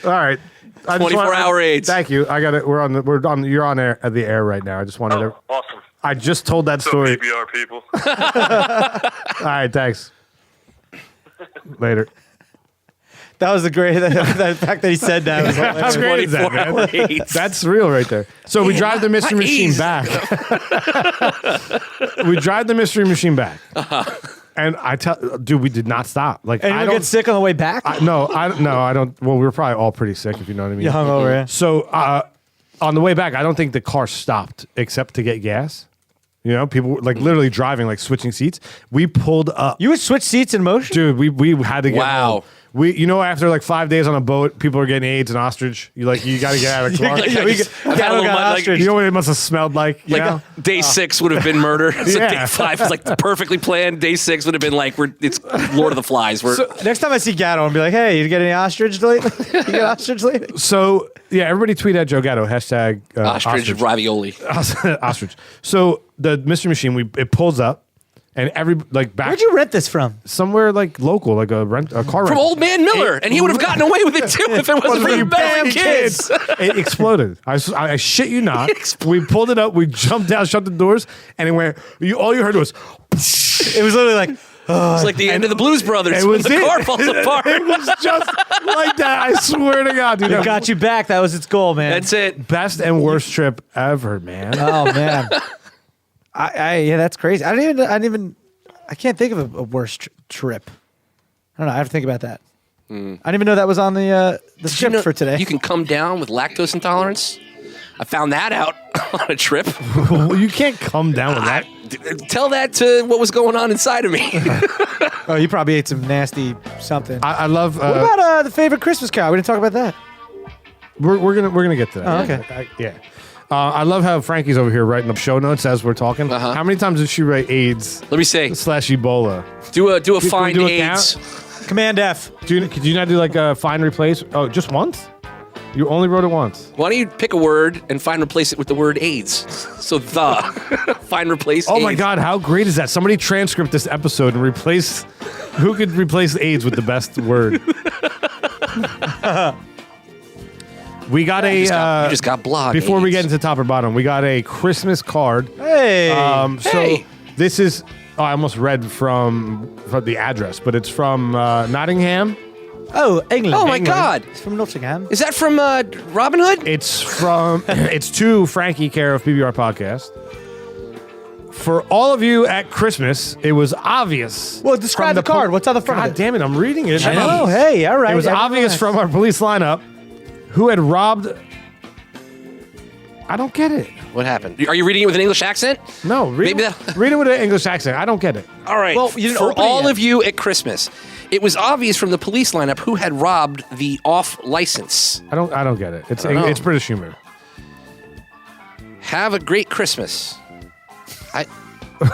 All right. 24-hour AIDS. Thank you. I got it. You're on the air right now. I just wanted to. Awesome. I just told that So story. PBR people. All right, thanks. Later. That was the great. The fact that he said that was hilarious. How great is that, man? 24-hour AIDS. That's real right there. So we drive the mystery my machine AIDS. back. We drive the mystery machine back. And I tell, dude, we did not stop. Like, And I you don't get sick on the way back. No, I don't. Well, we were probably all pretty sick, if you know what I mean. You hung over, yeah. So on the way back, I don't think the car stopped except to get gas. You know, people were like literally driving, like switching seats. We pulled up. You would switch seats in motion. Dude, we had to get Wow. home. After like 5 days on a boat, people are getting AIDS and ostrich. You got to get out of the car. Like, Yeah, we got- I've had a little got like, ostrich. You know what it must have smelled like? You know? day 6 would have been murder. So Yeah. day 5 is like perfectly planned. Day 6 would have been like it's Lord of the Flies. Next time I see Gatto, I'll be like, "Hey, you get any ostrich lately? You get ostrich lately?" So yeah, everybody tweet at Joe Gatto hashtag ostrich ravioli. ostrich. So the mystery machine, it pulls up, and back Where'd you rent this from? somewhere like local, like a car From rental. Old Man Miller, and he would have gotten away with it too if it wasn't for the meddling kids. It exploded. I shit you not. We pulled it up. We jumped down, shut the doors, and it went. All you heard was. It was literally like, It's like the end of the Blues Brothers It when was the it. car falls apart. It was just like that. I swear to God, dude. it got you back. That was its goal, man. That's it. Best and worst trip ever, man. Oh man, yeah, that's crazy. I can't think of a worse trip. I don't know. I have to think about that. I didn't even know that was on the script You know, for today. You can come down with lactose intolerance. I found that out on a trip. You can't come down with that. Tell that to what was going on inside of me. Oh, you probably ate some nasty something. I love. What about the favorite Christmas carol? We didn't talk about that. We're gonna get to that. Oh, okay. Yeah. I love how Frankie's over here writing up show notes as we're talking. Uh-huh. How many times did she write AIDS Let me say, / Ebola? do a we find do a AIDS. Command F. Could you not do like a find replace? Oh, just once? You only wrote it once. Why don't you pick a word and replace it with the word AIDS? So replace. Oh AIDS. my God, how great is that? Somebody transcript this episode and replace. Who could replace AIDS with the best word? We got You a. just got blog. Before we AIDS. get into top or bottom, we got a Christmas card. Hey. So Hey. this is. Oh, I almost read from the address, but it's from Nottingham. oh, England. Oh my England. God! It's from Nottingham. Is that from Robin Hood? It's from. It's to Frankie Care of PBR Podcast. For all of you at Christmas, it was obvious. Well, describe from the card. What's on the front God of it? damn it! I'm reading it. I know. Hey, all right. It was obvious from our police lineup who had robbed. I don't get it. What happened? Are you reading it with an English accent? No, read, Maybe it, read it with an English accent. I don't get it. All right. Well, you didn't for open it all yet. of you at Christmas, it was obvious from the police lineup who had robbed the off license. I don't get it. It's don't know. it's British humor. Have a great Christmas.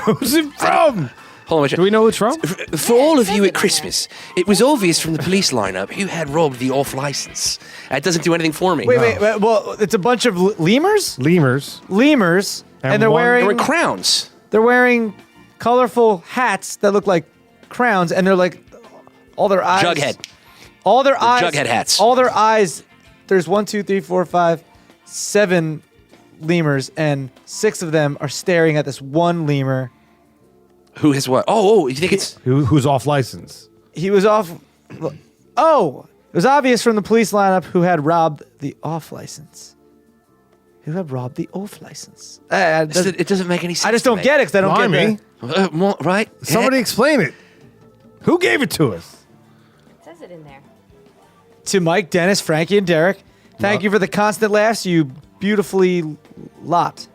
Who's it from? Hold on. Do we know who it's from? For all of you at Christmas, it was obvious from the police lineup who had robbed the off license. That doesn't do anything for me. Wait. Well, it's a bunch of lemurs. Lemurs. Lemurs, And and they're one- wearing There were crowns. they're wearing colorful hats that look like crowns, and they're like all their eyes. Jughead. All their eyes. Jughead hats. All their eyes. There's 1, 2, 3, 4, 5, 7 lemurs, and 6 of them are staring at this one lemur. Who has what? Oh, you think it's... Who's off license? He was off. Oh, it was obvious from the police lineup who had robbed the off license. Who had robbed the off license? It doesn't make any sense. I just don't get it because I don't Blimey. get Well, right? Somebody explain it. Who gave it to us? It says it in there. To Mike, Dennis, Frankie, and Derek. Thank you for the constant laughs, you beautifully lot.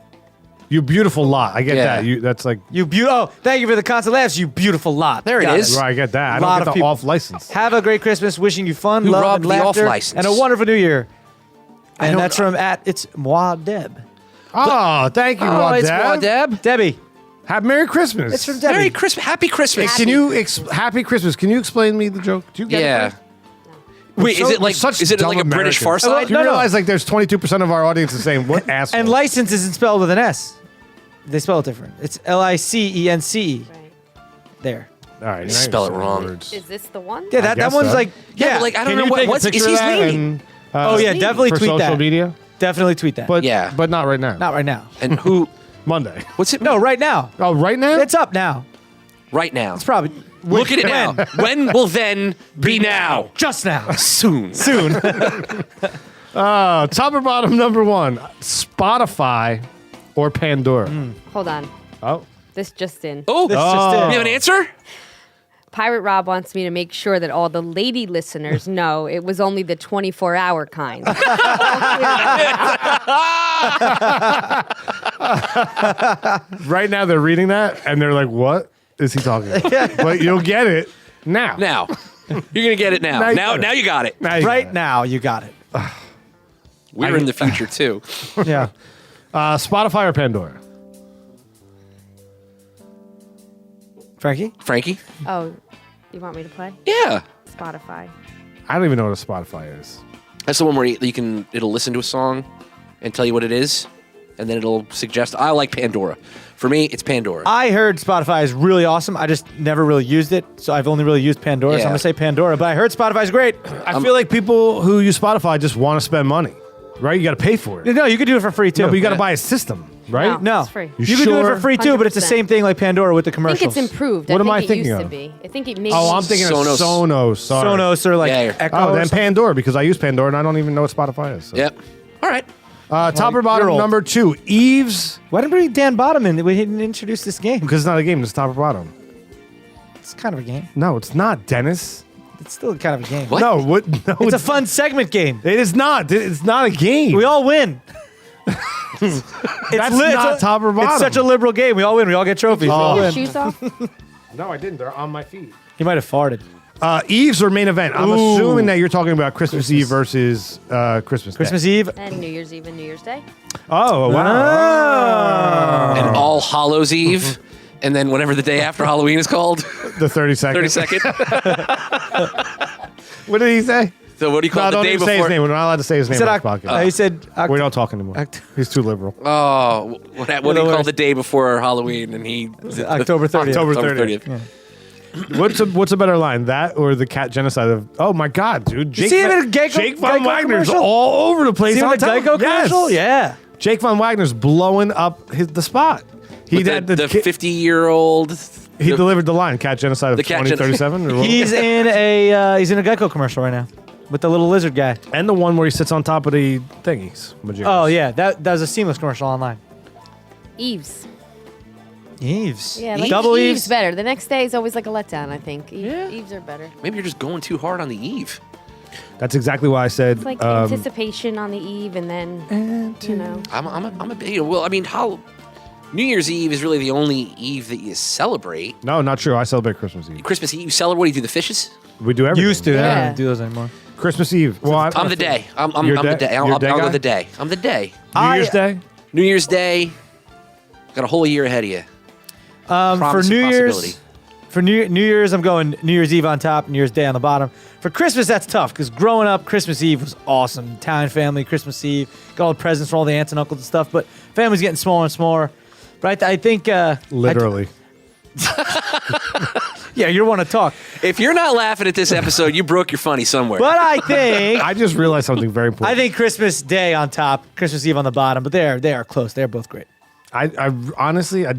You beautiful lot. I get Yeah. that. That's like. Thank you for the constant laughs, you beautiful lot. There it Got is. Right, I get that. I Lot don't of get the people. off license. Have a great Christmas. Wishing you fun, Who love, robbed and the laughter, off-license? and a wonderful new year. And don't that's know. from it's Moi Deb. Oh, thank you, Oh, it's Wadab. Wadab. Debbie. Have Merry Christmas. It's from Debbie. Merry Christmas. Happy Christmas. Can you Happy Christmas? Can you explain me the joke? Do you get Yeah. it? Wait, So- is it like such is it dumb like a British Americans. Far Side? Do you No, no. realize like there's 22% of our audience is saying what asshole? And license isn't spelled with an S. They spell it different. It's LICENCE. Right. There. All right, now you're Spell it saying wrong. words. Is this the one? Yeah, I that guess one's so. like Yeah, but like I don't Can know you take a what's picture is of he that leaning? and, oh yeah, Leaning. definitely for tweet social that. media? Definitely tweet that. But Yeah. but not right now. not right now. And who? Monday. What's it? No, right now. Oh, right now? It's up now. right now. It's probably Look at it now. When will then be now? just now. Soon. Soon. Top or bottom number 1, Spotify or Pandora? Hold on. Oh, This just in. Oh, This just you in. have an answer? Pirate Rob wants me to make sure that all the lady listeners know it was only the 24-hour kind. right now they're reading that and they're like, "What is he talking about?" But you'll get it now. Now. You're gonna get it now. Now you Now, got it. now you got it. Now you Right got it. now, you got it. We're in the future too. Yeah. Spotify or Pandora? Frankie? Frankie? Oh, you want me to play? Yeah. Spotify. I don't even know what a Spotify is. That's the one where it'll listen to a song and tell you what it is, and then it'll suggest. I like Pandora. For me, it's Pandora. I heard Spotify is really awesome. I just never really used it, so I've only really used Pandora. So Yeah. I'm gonna say Pandora. But I heard Spotify's great. I feel like people who use Spotify just want to spend money, right? You got to pay for it. No, you could do it for free too. No, but you got to Yeah. buy a system, right? No, It's free. You You can do it sure? for free too, but it's the 100%. same thing like Pandora with the I commercials. think it's improved. What I am I think thinking it used of? to be. I think it made Oh, I'm thinking Sonos. of Sonos. Sorry. Sonos or like Yeah. Echo. Oh, or then something. Pandora because I use Pandora and I don't even know what Spotify is. So. Yep. All right. Top or bottom you're old. number 2, Eve's. Why didn't we bring Dan Bottom in? We didn't introduce this game. Because it's not a game. It's top or bottom. It's kind of a game. No, it's not, Dennis. It's still kind of a game. What? No, what? No, It's a fun segment game. It is not. It's not a game. We all win. That's not top or bottom. It's such a liberal game. We all win. We all get trophies. We all Your win. shoes off? No, I didn't. They're on my feet. He might have farted. Eve's or main event? I'm assuming that you're talking about Christmas Eve versus Christmas Day. Christmas Eve. And New Year's Eve and New Year's Day. Oh, wow. And All Hallows Eve, and then whatever the day after Halloween is called, The 32nd. 32nd. What did he say? So what do you call No, it? The don't day even say his before? name. We're not allowed to say his He name said, on this podcast. he said We don't talk anymore. He's too liberal. Oh, what do you call worst. the day before Halloween? And he October 30th. October 30th. What's a better line, that or the cat genocide of? Oh my God, dude! Jake, see him in a Geico- Jake Von Geico Wagner's commercial? all over the place. See him on in the top. Geico commercial? Yes. Yeah. Jake Von Wagner's blowing up the spot. He With had the 50-year-old. he delivered the line, cat genocide of The cat 2037. He's in a Geico commercial right now with the little lizard guy. And the one where he sits on top of the thingies. Oh yeah, that was a Seamless commercial online. Eves. Eves. Yeah, like Double Eves Eves. better. The next day is always like a letdown, I think. Yeah. Eves are better. Maybe you're just going too hard on the eve. That's exactly why I said. It's like anticipation on the eve, and then, you know. I'm a big. Well, I mean, New Year's Eve is really the only Eve that you celebrate. No, not true. I celebrate Christmas Eve. Christmas Eve, you celebrate. What do you do? The fishes? We do everything. Used to. I Yeah. don't do those anymore. Christmas Eve. Well, I'm the day. I'm You're the day- day. you're I'll day go guy? the day. I'm the day. New Year's Day. New Year's Day. Got a whole year ahead of you. For Promise New and Year's, possibility. for New Year's, I'm going New Year's Eve on top, New Year's Day on the bottom. For Christmas, that's tough because growing up, Christmas Eve was awesome. Italian family, Christmas Eve, got all the presents for all the aunts and uncles and stuff. But family's getting smaller and smaller. But I think Literally. yeah, you want to talk. If you're not laughing at this episode, you broke your funny somewhere. But I think I just realized something very important. I think Christmas Day on top, Christmas Eve on the bottom. But they are close. They're both great. I honestly, I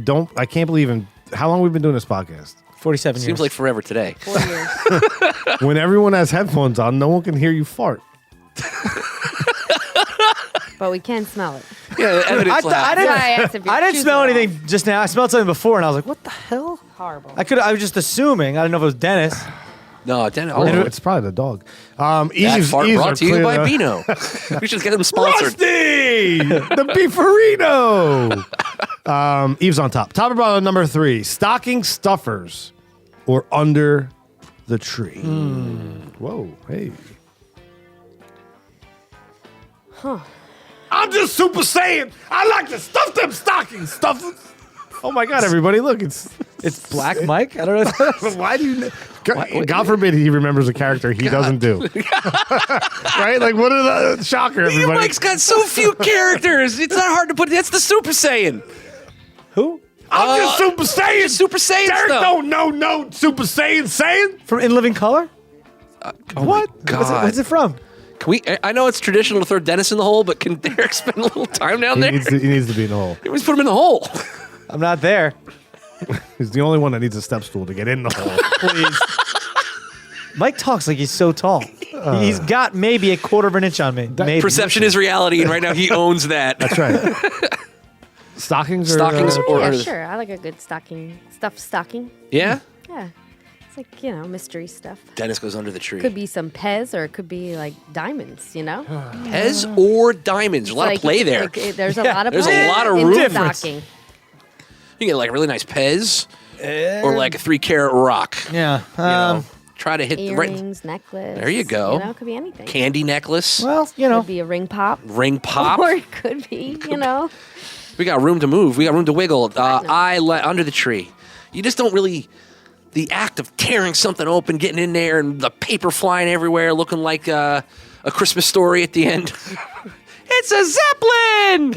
can't believe how long we've been doing this podcast. 47 years. Seems like forever today. 4 years. When everyone has headphones on, no one can hear you fart. But we can smell it. Yeah, evidence I lab. didn't- That's why I asked if your I didn't shoes smell were anything just now. I smelled something before, and I was like, "What the hell?" off. Horrible. I was just assuming. I didn't know if it was Dennis. No, then Oh, it's probably the dog. that Eves fart are brought to you clear by to- Beano. We should get them sponsored. Rusty! The beefarino! Eve's on top. Top of bottom number 3. Stocking stuffers or under the tree. Whoa, hey. I'm just Super Saiyan. I like to stuff them stocking stuffers. Oh my God, everybody, look, it's Black Mike. I don't know. why do you? God forbid he remembers a character he doesn't do. Right? Like, what are the shocker, everybody? Mike's got so few characters. It's not hard to put. That's the Super Saiyan. Who? I'm just Super Saiyan. Super Saiyan Derek stuff. don't know no Super Saiyan Saiyan. From In Living Color? What? God. What's it from? Can we? I know it's traditional to throw Dennis in the hole, but can Derek spend a little time down there? He needs to be in the hole. Let's put him in the hole. I'm not there. He's the only one that needs a step stool to get in the hole. Please. Mike talks like he's so tall. He's got maybe a quarter of an inch on me. Maybe. Perception is reality, and right now he owns that. That's right. Stockings. Stockings Or, or- Yeah, sure. I like a good stuffed stocking. Yeah. Yeah. It's like, mystery stuff. Dennis goes under the tree. Could be some Pez or it could be like diamonds, Pez or diamonds. There's a lot Like, of play there. There's a lot of There's a play lot of in room. stocking. You get like a really nice Pez or like a 3-carat rock. Yeah. You know, try to hit the right Earrings, necklace. There you go. It could be anything. candy necklace, Well, Could be a ring pop. ring pop. Or it could be, We got room to move. We got room to wiggle. Under the tree. You just don't really. The act of tearing something open, getting in there, and the paper flying everywhere, looking like a Christmas story at the end. It's a Zeppelin!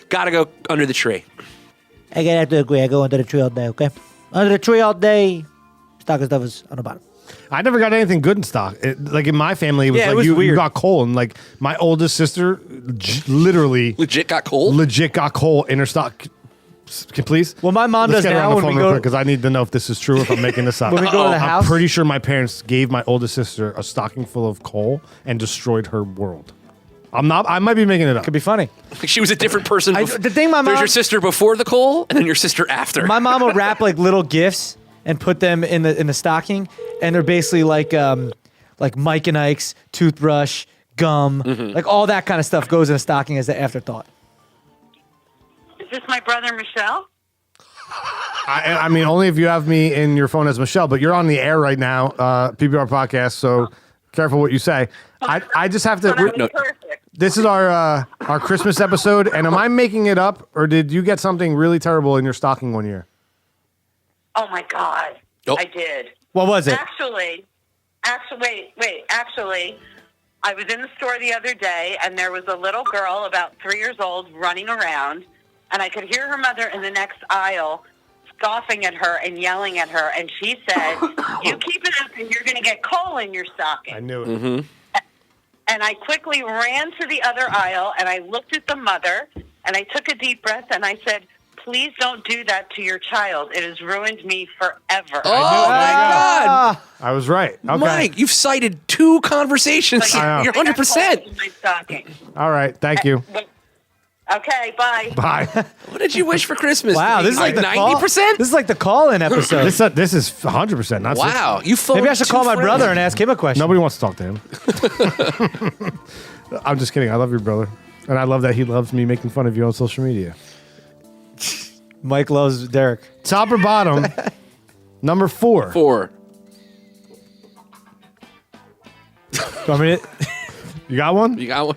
Gotta go under the tree. I have to agree. I go under the tree all day, okay? Under the tree all day. Stocking stuffers on the bottom. I never got anything good in stock. Like in my family, it was Yeah, it like was you weird. got coal, and like my oldest sister, literally Legit got cold. legit got coal in her stock. Please. Well, my mom Let's does get her now on the when phone we real go- quick because I need to know if this is true. If I'm making this up, When we go to the house? I'm pretty sure my parents gave my oldest sister a stocking full of coal and destroyed her world. I'm not. I might be making it up. Could be funny. She was a different person. The thing my There's mom- your sister before the coal, and then your sister after. My mom will wrap like little gifts and put them in the stocking, and they're basically like Mike and Ike's toothbrush, gum, like all that kind of stuff goes in a stocking as an afterthought. Is this my brother, Michelle? I mean, only if you have me in your phone as Michelle, but you're on the air right now, PBR podcast, so careful what you say. I just have to. No. Perfect. This is our Christmas episode, and am I making it up, or did you get something really terrible in your stocking one year? Oh, my God. Oh. I did. What was it? Actually, Actually, I was in the store the other day, and there was a little girl about 3 years old running around, and I could hear her mother in the next aisle scoffing at her and yelling at her, and she said, "You keep it up and you're going to get coal in your stocking." I knew it. And I quickly ran to the other aisle, and I looked at the mother, and I took a deep breath, and I said, "Please don't do that to your child. It has ruined me forever." Oh my God, I was right. Okay. Mike, you've cited 2 conversations. I know. You're 100%. In my stocking. All right. Thank you. Okay, bye. Bye. What did you wish for Christmas? Wow, this is like the 90%. This is like the call-in episode. This is 100%. Not Wow, you phoned Maybe I should 2 call my friends. brother and ask him a question. Nobody wants to talk to him. I'm just kidding. I love your brother, and I love that he loves me making fun of you on social media. Mike loves Derek. Top or bottom? Number 4. 4. Want me to- You You got one? got one?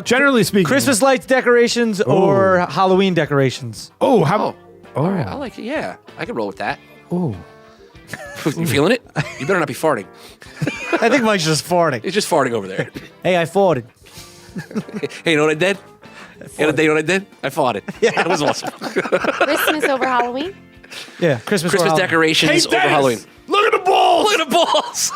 Generally speaking, Christmas lights decorations or Halloween decorations? Oh, how? All right, I like it. Yeah, I can roll with that. Oh, You feeling it? You better not be farting. I think Mike's just farting. He's just farting over there. Hey, I farted. Hey, you know what I did? You know what I did? I fought it. Yeah, it was awesome. Christmas over Halloween? Yeah, Christmas. or Christmas Halloween. decorations over Halloween. Look at the balls. Look at the balls.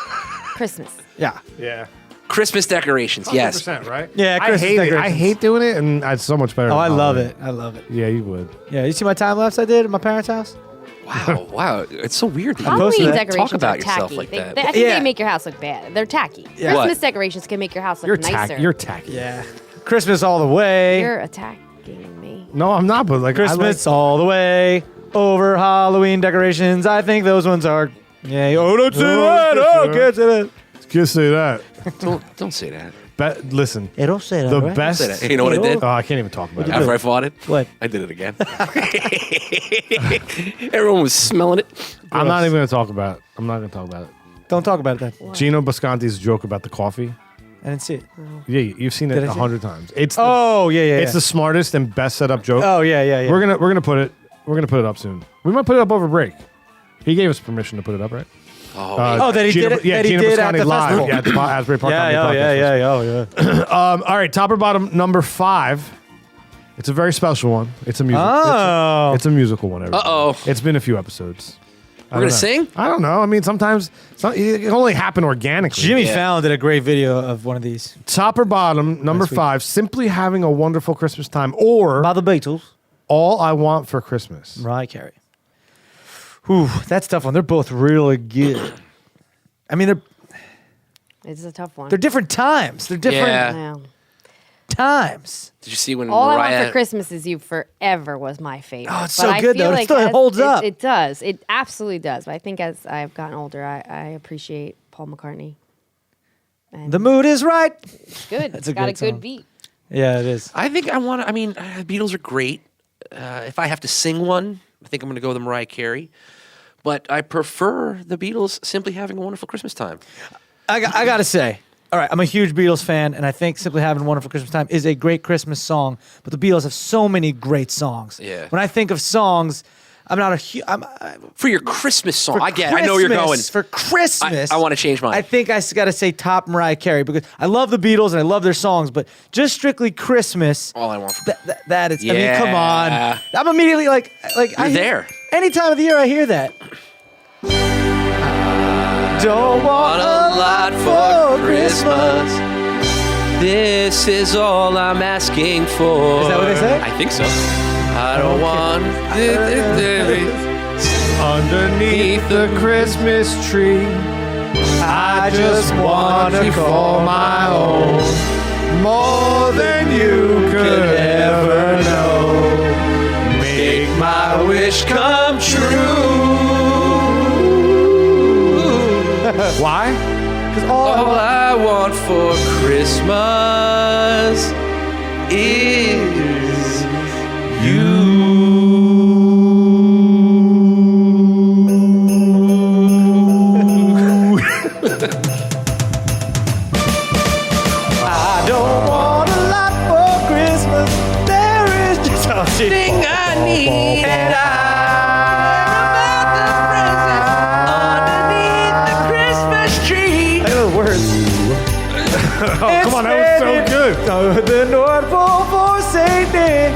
Christmas. Yeah. Yeah. Christmas decorations, yes. 100%, right? Yeah, I Christmas hate it. I decorations. hate doing it, and it's so much better. Oh, than I love Halloween. it. I love it. Yeah, you would. Yeah, you see my time lapse I did at my parents' house? Wow. It's so weird that you posted Halloween that. decorations talk about are yourself tacky. like that. I think Yeah. they make your house look bad. They're tacky. Yeah. Christmas What? decorations can make your house look You're nicer. tacky. You're tacky. Yeah. Christmas all the way. You're attacking me. No, I'm not. But like Christmas all the way. Over Halloween decorations. I think those ones are. Yeah. Oh, don't say that. Oh, can't say that. Can't say that. Don't say that. Listen, Hey, don't say that. the right? best. Say that. Hey, you know what I did? Oh, I can't even talk about it. After I fought it, What? I did it again. Everyone was smelling it. I'm not even going to talk about it. I'm not going to talk about it. Don't talk about it then. Gino Bosconti's joke about the coffee. I didn't see it. Yeah, you've seen it Did I see it? 100 times. It's Oh, yeah. it's the smartest and best set up joke. Oh, yeah. We're gonna put it up soon. We might put it up over break. He gave us permission to put it up, right? Oh, that he Gino, did it. Yeah, that he Gino did at Bosconti the live. festival. Yeah, at the Asbury Park Comedy Podcast Yeah. All right, top or bottom, number 5. It's a very special one. It's a musical. Oh. It's a musical one. everybody. Uh-oh. It's been a few episodes. We're going to sing? I don't know. I mean, sometimes it can only happen organically. Jimmy Fallon did a great video of one of these. Top or bottom, number 5, simply having a wonderful Christmas time, or By the Beatles. All I Want for Christmas. Mariah Carey. Whew, that's a tough one. They're both really good. I mean, It's a tough one. they're different times. They're different Yeah. Yeah. times. Did you see when All I Mariah... Want for Christmas Is You Forever was my favorite. Oh, it's But so I good, feel though. It like still as holds up. It does. It absolutely does. But I think as I've gotten older, I appreciate Paul McCartney. And The mood is right. it's good. That's It's a got a great song. good beat. Yeah, it is. I think I want to... I mean, Beatles are great. If I have to sing one, I think I'm going to go with Mariah Carey. But I prefer the Beatles simply having a wonderful Christmas time. I got to say, all right, I'm a huge Beatles fan, and I think Simply Having a Wonderful Christmas Time is a great Christmas song, but the Beatles have so many great songs. Yeah. When I think of songs, I'm not a huge... For your Christmas song, I get it. I know where you're going. For Christmas. I want to change mine. I think I got to say top Mariah Carey, because I love the Beatles and I love their songs, but just strictly Christmas... All I want for... That is... I mean, come on. Yeah. I'm immediately like You're there. Any time of the year I hear that. Don't want a lot for Christmas. This is all I'm asking for. Is that what they say? I think so. I don't want Underneath the Christmas tree, I just want to call my own. More than you could ever know. Make my wish come true. Why? Because all I want for Christmas is I don't want a lot for Christmas. There is just thing I need, and I'm about the presents underneath the Christmas tree. The North Pole for St. Nick.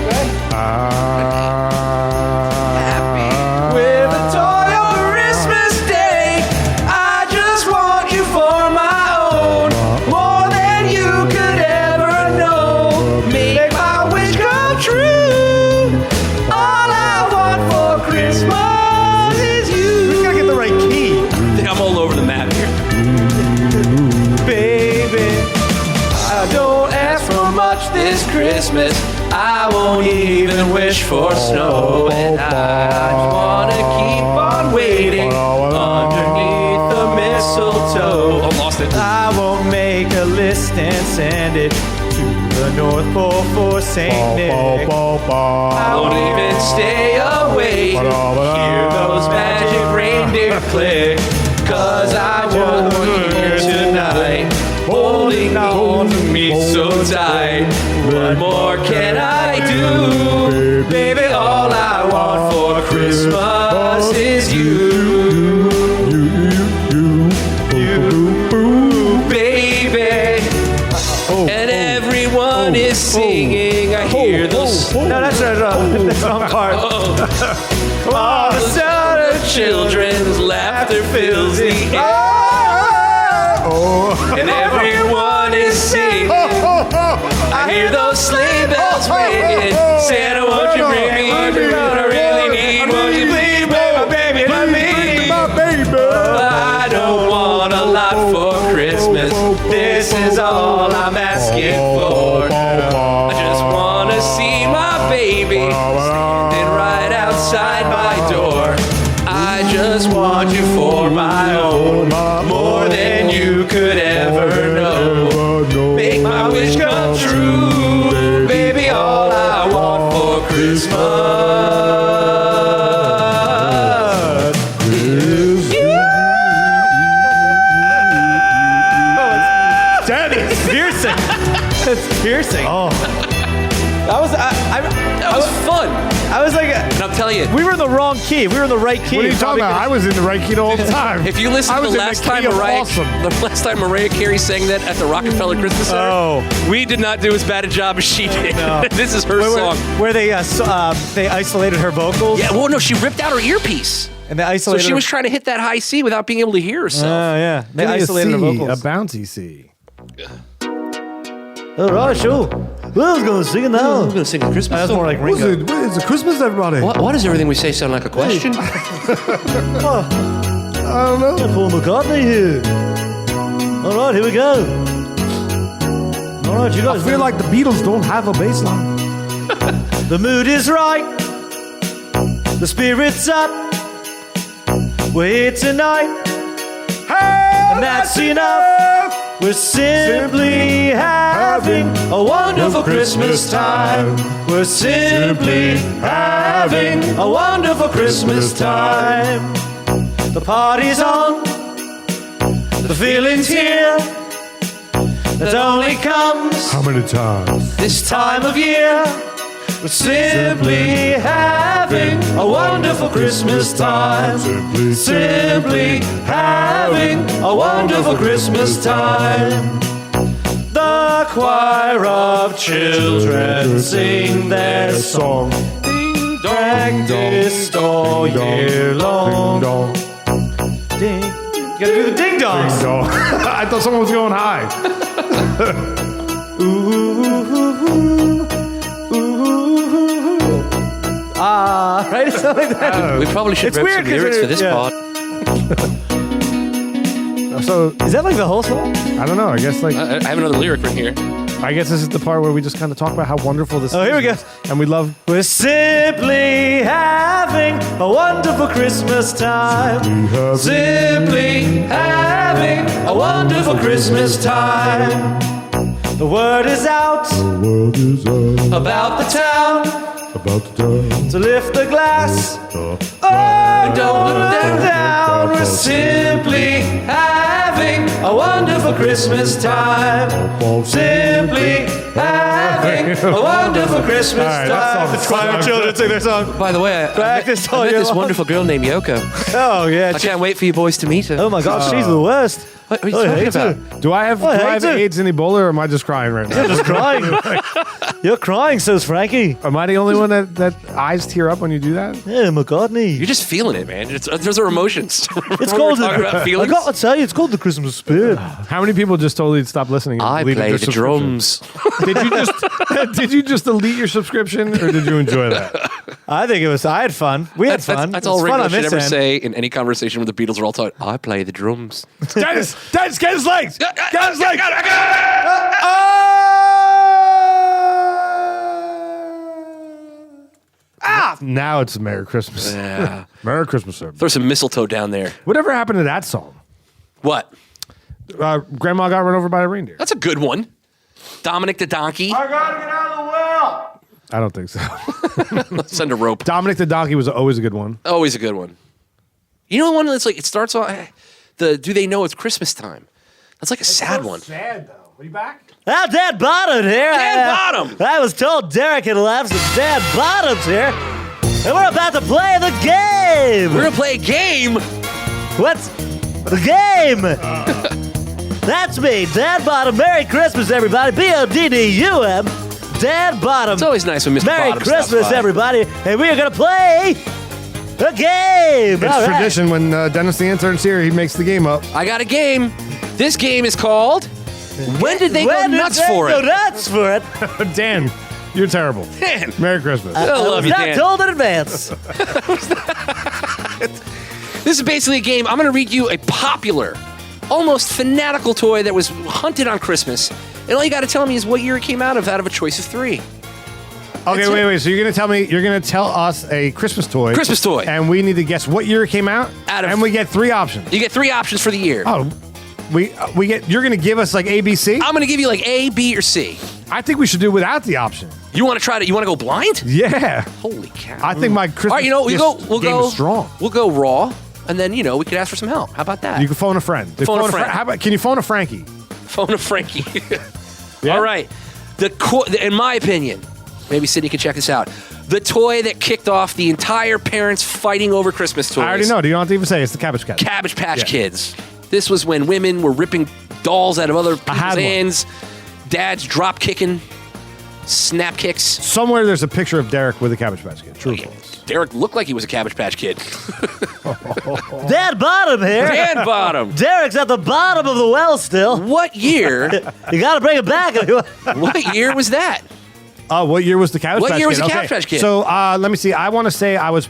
With a toy on Christmas Day. I just want you for my own. More than you could ever know. Make my wish come true. All I want for Christmas is you. We gotta get the right key. I'm all over the map here. Baby, I don't ask for much this Christmas. I won't even wish for snow. And I just wanna keep on waiting underneath the mistletoe. Oh, lost it. I won't make a list and send it to the North Pole for St. Nick. I won't even stay awake to hear those magic reindeer click. 'Cause I want you tonight, holding on to me so tight. What more can I do? Baby, all I want for Christmas is you. Baby. And everyone is singing. I hear those. No, that's the wrong part. All the sound of children's laughter fills the air. And everyone is singing. I hear those sleigh bells ringing. Santa, won't you bring me everyone I really need? Won't you please, baby, let me? I don't want a lot for Christmas. This is all I'm asking for. I just want to see my baby standing right outside my door. I just want you for my own, more than you could ever know. Make my wish come true, baby, all I want for Christmas is you. Daddy. It's piercing. It's piercing. Oh. That was fun. I was like, And I'll tell you, we were in the wrong key. We were in the right key. What are you talking about? I was in the right key the whole time. if you listen I to was the in last key time of Mariah, awesome. the last time Mariah Carey sang that at the Rockefeller Christmas Center, Oh. we did not do as bad a job as she did. No. This is her song. Where they isolated her vocals. Yeah, well, no, she ripped out her earpiece. And they So isolated she her. was trying to hit that high C without being able to hear herself. Yeah. They Give me a isolated her C, vocals. a bouncy C. All right, sure. Well, I was going to sing it now. I'm going to sing a Christmas That's song. more like What is Ringo. it? It's a Christmas, everybody. Why does everything we say sound like a question? I don't know. Paul McCartney here. All right, here we go. All right, you I guys. feel like the Beatles don't have a bass line. The mood is right. The spirit's up. We're here tonight. And that's enough. We're simply having a wonderful Christmas time. We're simply having a wonderful Christmas time. The party's on. The feeling's here. That only comes How many times? this time of year. We're simply having a wonderful Christmas time. Simply having a wonderful Christmas time. The choir of children sing their song. Ding practiced all year long. Ding. You gotta do the ding dongs. I thought someone was going high. Right? It's something like that. We probably should It's rip weird some 'cause lyrics it- for this yeah. pod. So Is that like the whole song? I don't know. I guess like I have another lyric right here. I guess this is the part where we just kind of talk about how wonderful this is. Oh, here we go. And we love We're simply having a wonderful Christmas time. Simply having a wonderful Christmas time. The word is out about the town to lift the glass. Oh, don't look them down. We're simply having a wonderful Christmas time. Simply having a wonderful Christmas All right, that time. song The choir sucks. children sing their song. By the way, I Practice met all year this long. wonderful girl named Yoko. Oh, yeah. I can't wait for you boys to meet her. Oh, my gosh, she's the worst. What are you I talking hate about? Do I have AIDS and Ebola, or am I just crying right now? You're just crying. You're crying, says Frankie. Am I the only one that eyes tear up when you do that? Yeah, McCartney. You're just feeling it, man. Those are emotions. It's called talking about I feelings. got to tell you, it's called the Christmas spirit. How many people just totally stopped listening? And I deleted play their the subscription? drums. Did you just delete your subscription, or did you enjoy that? I think I had fun. We had fun. That's It all was fun Ringo on should this ever end. say in any conversation with the Beatles are all taught. I play the drums. Dennis, get his legs! Get his legs! Now it's Merry Christmas. Yeah. Merry Christmas, sir. Throw some mistletoe down there. Whatever happened to that song? What? Grandma got run over by a reindeer. That's a good one. Dominic the Donkey. I gotta get out of the well. I don't think so. Send a rope. Dominic the Donkey was always a good one. Always a good one. You know the one that's like, it starts off, do they know it's Christmas time? That's like a sad one. Sad, though. Are you back? Ah, Dan Bottom here. Dan Bottom. I was told Derek had left, so Dan Bottom's here. And we're about to play the game. We're going to play a game. What's the game? That's me, Dan Bottom. Merry Christmas, everybody. B-O-D-D-U-M. Dan Bottom. It's always nice when Mr. Merry Bottom stops Christmas, by. everybody. And we are going to play a game. It's tradition when Dennis the intern's here, he makes the game up. I got a game. This game is called When Did They Go Nuts For Go It? nuts for it. Dan, you're terrible. Dan, Merry Christmas. I love was you, not Dan. told in advance. This is basically a game. I'm going to read you a popular, almost fanatical toy that was hunted on Christmas. And all you got to tell me is what year it came out of a choice of 3. Okay, wait. So you're gonna tell us a Christmas toy. Christmas toy. And we need to guess what year it came out. And we get 3 options. You get 3 options for the year. Oh, we get. You're gonna give us like A, B, C. I'm going to give you like A, B, or C. I think we should do without the option. You want to try to? You want to go blind? Yeah. Holy cow! I think my Christmas All right, we'll game go is strong. We'll go raw, and then we could ask for some help. How about that? You can phone a friend. Phone a friend. How about? Can you phone a Frankie? Phone a Frankie. Yeah? All right. In my opinion, maybe Sydney can check this out. The toy that kicked off the entire parents fighting over Christmas toys. I already know. You don't have to even say it's the Cabbage Patch. Cabbage Patch Yeah. Kids. This was when women were ripping dolls out of other people's had one. hands. Dads drop kicking, snap kicks. Somewhere there's a picture of Derek with a Cabbage Patch Kid. True or false? Derek looked like he was a Cabbage Patch Kid. Dan Bottom here. Dan Bottom. Derek's at the bottom of the well still. What year? You got to bring it back. What year was that? What year was the Cabbage Patch Kid? What year was the Okay. Cabbage Patch Kid? So let me see. I want to say I was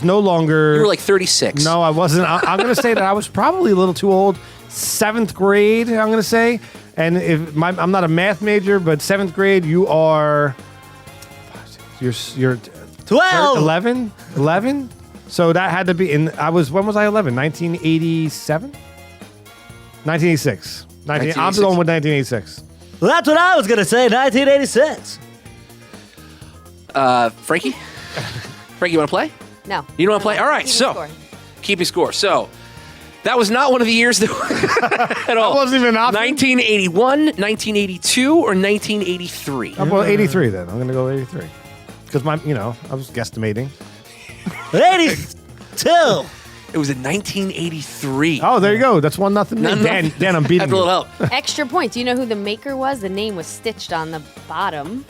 no longer. You were like 36. No, I wasn't. I'm going to say that I was probably a little too old. 7th grade, I'm going to say. And I'm not a math major, but 7th grade, you are. You're 12. 11. So that had to be when was I 11? 1987? 1986. I'm going with 1986. Well, that's what I was going to say, 1986. Frankie? Frankie, you want to play? No. You don't want to play? All right, Keeping so score. keeping score. So that was not one of the years that at all. That wasn't even an option? 1981, 1982, or 1983. I'm going 83 then. I'm going to go 83. Because I was guesstimating. 82. It was in 1983. Oh, there you go. That's 1-0. None- Dan, I'm beating Have a you. little help. Extra point. Do you know who the maker was? The name was stitched on the bottom.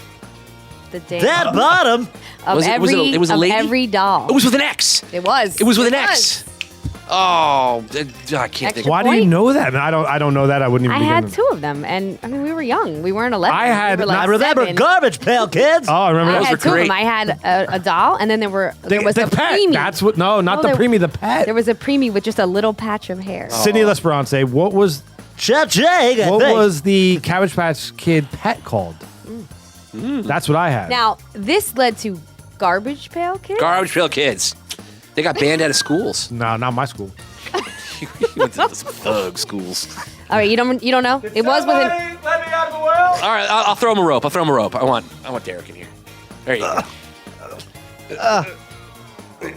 The Dan Dan Bottom. of Was it- was it a- every it was a of lady? every doll. It was with an X. It was. It was with an X. Oh, I can't think. Why do you Point? know that? I don't know that. I wouldn't I even had begin. 2 of them, and we were young. We weren't 11. I had- We were like I remember 7. Garbage Pail Kids. Oh, I remember I that. had were 2 of great. them. I had a doll, and then there was The a pet. preemie. That's what. No, not Oh, the there- preemie. The pet. There was a preemie with just a little patch of hair. Sydney L'Esperance. What was Cha-ching, I what think. was the Cabbage Patch Kid pet called? That's what I had. Now, this led to Garbage Pail Kids. Garbage Pail Kids. They got banned out of schools. No, not my school. You went to some thug schools. All right, you don't know. It was with an Let me out of the well. All right, I'll throw him a rope. I want Derek in here. There you go.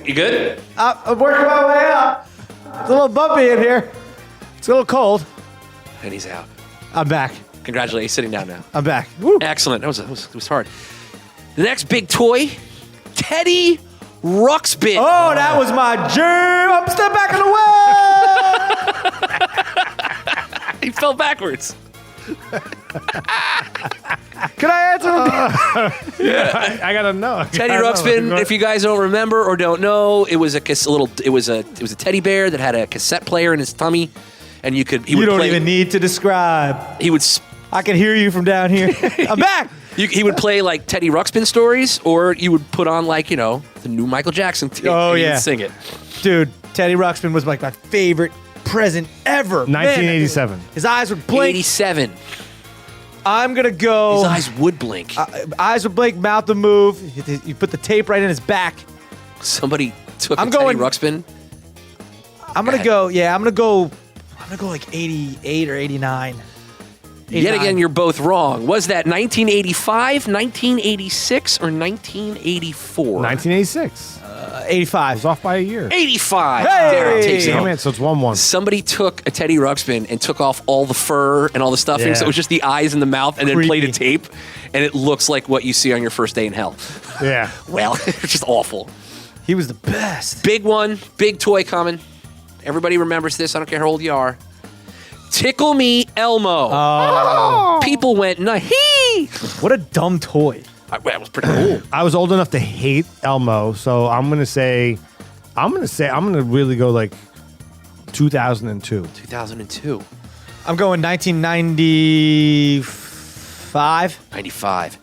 You good? I'm working my way up. It's a little bumpy in here. It's a little cold. And he's out. I'm back. Congratulations. He's sitting down now. I'm back. Woo. Excellent. It was hard. The next big toy, Teddy Ruxpin. Oh, that was my germ. I'm still back in the well. fell backwards. Can I answer? I gotta know. Teddy Ruxpin, if you guys don't remember or don't know, it was a teddy bear that had a cassette player in his tummy, and he You would don't play, even need to describe. he would I can hear you from down here. I'm back. he would play like Teddy Ruxpin stories, or you would put on like the new Michael Jackson theme. Oh, and he yeah. would sing it. Dude, Teddy Ruxpin was like my favorite present ever. 1987. Man, his eyes would blink. 87. I'm going to go. His eyes would blink. Eyes would blink, mouth would move. You put the tape right in his back. Somebody took I'm a Teddy going- Ruxpin. I'm going to go. Yeah, I'm going to go like 88 or 89. Yet 89. again, you're both wrong. Was that 1985, 1986, or 1984? 1986. 85. It's off by a year. 85. Hey! Derek takes it Damn home. it, so it's 1-1. Somebody took a Teddy Ruxpin and took off all the fur and all the stuffing, Yeah. so it was just the eyes and the mouth, and then Creepy. played a tape, and it looks like what you see on your first day in hell. Yeah. Well, it's just awful. He was the best. Big one, big toy coming. Everybody remembers this. I don't care how old you are. Tickle Me Elmo. Oh, People went, nah-hee. what a dumb toy. Well, it was pretty cool. I was old enough to hate Elmo, so I'm gonna really go like 2002. 2002. I'm going 1995. 95.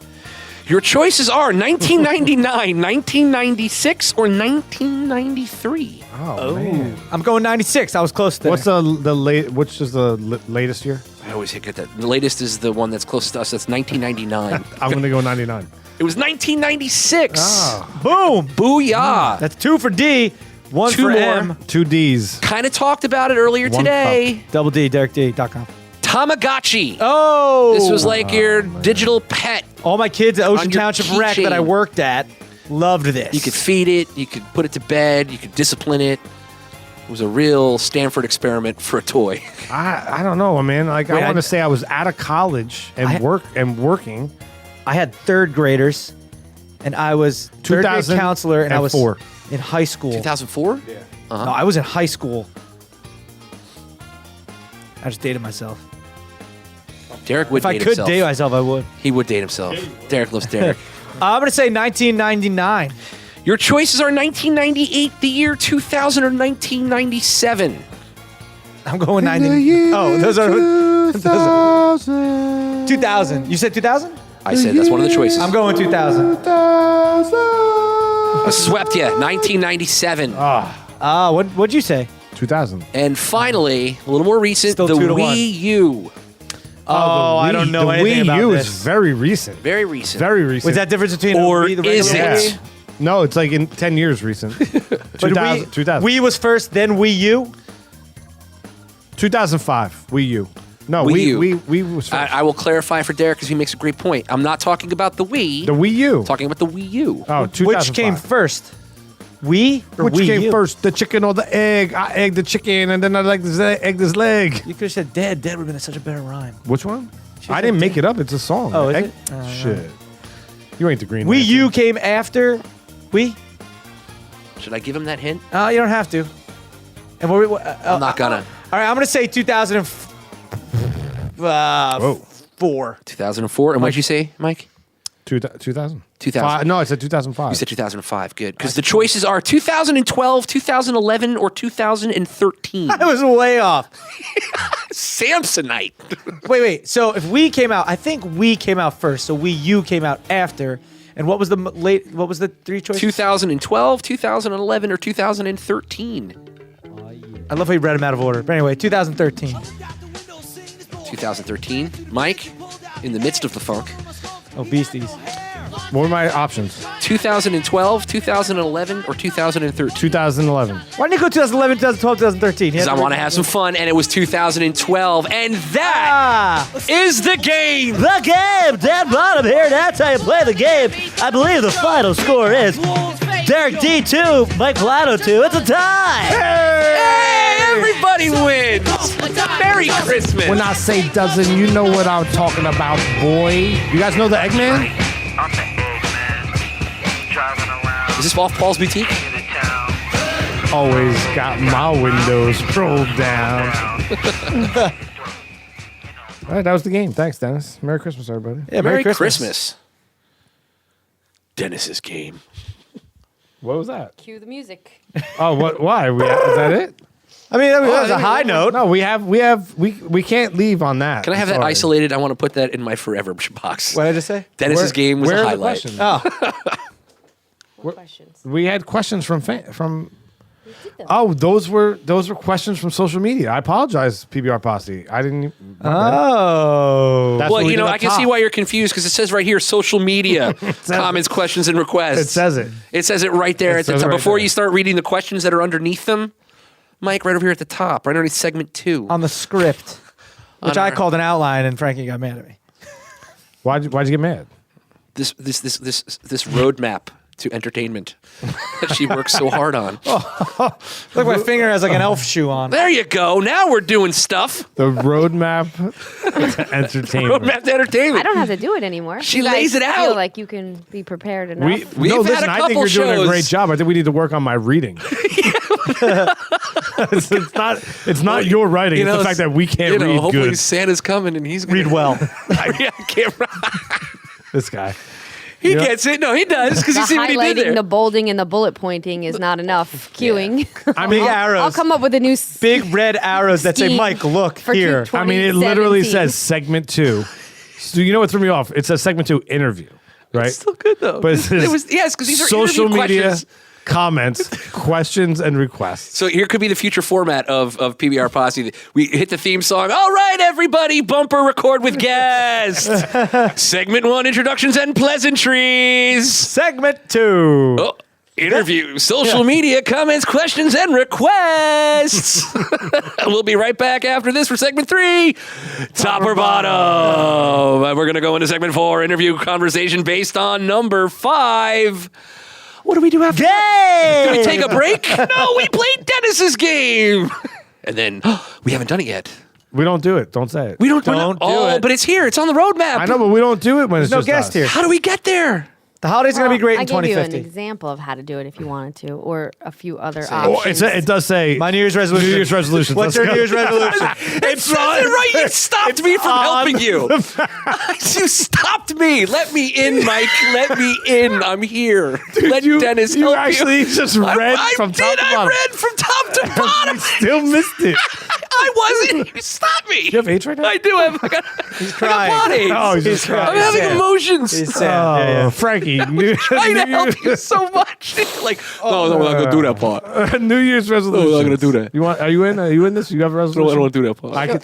Your choices are 1999, 1996, or 1993. Oh, man. I'm going 96. I was close to What's the late? Which is the latest year? I always get that. The latest is the one that's closest to us. That's 1999. I'm gonna go 99. It was 1996. Boom. Booyah. That's 2 for D, 1 Two for more. M. 2 Ds. Kind of talked about it earlier One today. Double D, DerekD.com. Tamagotchi. Oh. This was like your digital pet. All my kids at Ocean On your Township Rec that I keychain. worked at loved this. You could feed it. You could put it to bed. You could discipline it. It was a real Stanford experiment for a toy. I don't know, man. Like Wait, I want I- to say I was out of college and working. I had third graders, and I was third grade 2004. counselor, and I was in high school. 2004? Yeah. No, I was in high school. I just dated myself. Derek would If I date could himself. date myself, I would. He would date himself. Derek loves Derek. I'm going to say 1999. Your choices are 1998, the year 2000, or 1997. I'm going 90. Oh, those are 2000. You said 2000? I said that's one of the choices. I'm going 2000. I swept you. 1997. What'd you say? 2000. And finally, a little more recent, Still the 2-1. Wii U. Oh, I don't know the anything Wii about U this. is very recent. Very recent. Very recent. Was that difference between Or Wii, the is regular it? Wii? No, it's like in 10 years recent. But 2000. 2000. Wii was first, then Wii U? 2005. Wii U. No, Wii U. Wii was first. I will clarify for Derek because he makes a great point. I'm not talking about the Wii. the Wii U. I'm talking about the Wii U. Oh, 2005. Which came first? Wii or Which Wii came U? first, the chicken or the egg? I egged the chicken, and then I like this egg this leg. You could have said dead. Dead would have been such a better rhyme. Which one? She I said didn't make dead. it up. It's a song. Oh, is Egg- it? Shit. You ain't the green. Wii Lantern. U came after Wii? Should I give him that hint? You don't have to. And I'm not gonna. All right, I'm going to say 2004. 2004. And what did you say, Mike? 2000. 2000. No, I said 2005. You said 2005. Good. Because the choices are 2012, 2011, or 2013. I was way off. Samsonite. Wait. So if Wii came out, I think Wii came out first. So Wii U came out after. And what was the What was the three choices? 2012, 2011, or 2013. I love how you read them out of order. But anyway, 2013. 2013. Mike, in the midst of the funk. Oh, Beasties. What were my options? 2012, 2011, or 2013. 2011. Why didn't you go 2011, 2012, 2013? Because I want to have some fun, and it was 2012, and that is the game. The game! Dan Bottom here, that's how you play the game. I believe the final score is Derek D 2, Mike Pilato 2. It's a tie! Hey, everybody wins. Merry Christmas. When I say dozen, you know what I'm talking about, boy. You guys know the Eggman? I'm the Eggman, driving around Is this off Paul's Boutique? in the town. Always got my windows rolled down. All right, that was the game. Thanks, Dennis. Merry Christmas, everybody. Yeah, Merry Christmas. Dennis's game. What was that? Cue the music. Oh, what? Why? Is that it? I mean, that was a high note. No, we can't leave on that. Can I have that Sorry. isolated? I want to put that in my forever box. What did I just say? Dennis's game was where a are the highlight. questions? Oh, What questions? We had questions from. Oh, those were questions from social media. I apologize, PBR Posse. I didn't. oh. That's what Well, we you did know, up I can top. see why you're confused because it says right here social media comments, questions, and requests. It says it. It says it right there It at the says top. it right Before there. you start reading the questions that are underneath them, Mike, right over here at the top, right underneath segment 2. On the script, which On I our- called an outline, and Frankie got mad at me. Why'd you get mad? This roadmap to entertainment that she works so hard on. Look, my finger has like an elf shoe on. There you go. Now we're doing stuff. The roadmap to entertainment. Roadmap to entertainment. I don't have to do it anymore. She You guys lays it out. Feel like you can be prepared enough. We've no, had listen, a I think couple you're doing a shows. great job. I think we need to work on my reading. it's not your writing. You It's know, the fact that we can't read hopefully good. Santa's coming and he's gonna Read well. I can't. This guy. He Yeah. gets it. No, he does because the you see what he did highlighting, there. the bolding, and the bullet pointing is not enough. Queuing. I Big mean, arrows. I'll come up with a new Big red arrows that say, scheme Mike, look for here. I mean, it literally 2017. says segment 2. So you know what threw me off? It says segment 2 interview, right? It's still good though. But it says yes, because these are social interview media questions. comments, questions, and requests. So here could be the future format of PBR Posse. We hit the theme song. All right, everybody, bumper record with guest. Segment 1, introductions and pleasantries. Segment 2. Oh, interview, social media, comments, questions, and requests. We'll be right back after this for segment 3, top or bottom. And we're going to go into segment 4, interview conversation based on number 5. What do we do after that? Do we take a break? No, we played Dennis's game. And then we haven't done it yet. We don't do it. Don't say it. We don't Don't we're not- do oh, it. but it's here. It's on the roadmap. I know, but we don't do it when There's it's no just guest us. here. How do we get there? The holiday's going to be great I in gave you an 2050. example of how to do it if you wanted to, or a few other Oh, options. it does say My New Year's resolution. New Year's resolutions. What's Let's your go. New Year's resolution? It says it right. You stopped me from helping you. You stopped me. Let me in, Mike. Let me in. I'm here. Let Dennis You help actually just read I from top did. to I bottom. read from top to bottom. Still missed it. I wasn't. You stopped me. You have AIDS right now? I do. I got crying. body. Oh, he's just crying. I'm having sad. emotions. He's sad. Yeah, Oh, Frankie. New, trying to help you so much. Like, no, we're not gonna do that part. New Year's resolution. No, we're not gonna do that. You want? Are you in? Are you in this? You have a No, resolution? I don't want to do that part. I could.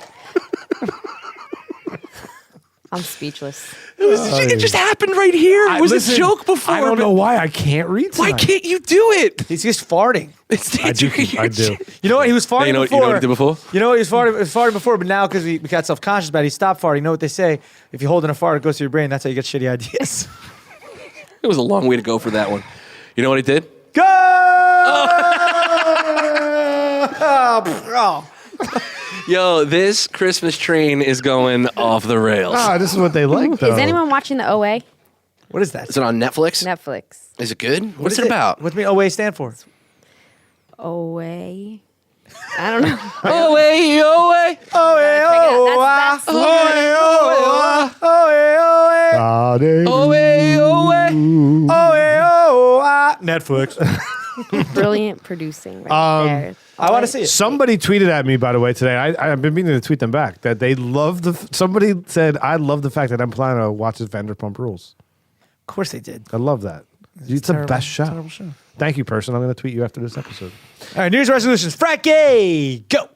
I'm speechless. It just happened right here. It was Listen, a joke before. I don't but know why I can't read. Why tonight. can't you do it? He's just farting. I do? I do. You know what? He was farting You know before. what he did before? You know what? He was farting before, but now because we got self-conscious about it, he stopped farting. You know what they say? If you hold in a fart, it goes to your brain. That's how you get shitty ideas. It was a long way to go for that one. You know what he did? Go! Oh. Yo, this Christmas train is going off the rails. Ah, this is what they like, though. Is anyone watching the OA? What is that? Is it on Netflix? Netflix. Is it good? What's it about? What's OA stand for? OA? I don't know. Oh, way, oh, way. That's Oh, way, oh, way. Netflix. brilliant producing right there. I want to see it. Somebody tweeted at me, by the way, today. I've been meaning to tweet them back that they love somebody said, I love the fact that I'm planning to watch this Vanderpump Rules. Of course they did. I love that. It's the terrible- best show. terrible show. Thank you, person. I'm going to tweet you after this episode. All right, New Year's resolutions. Frankie, go.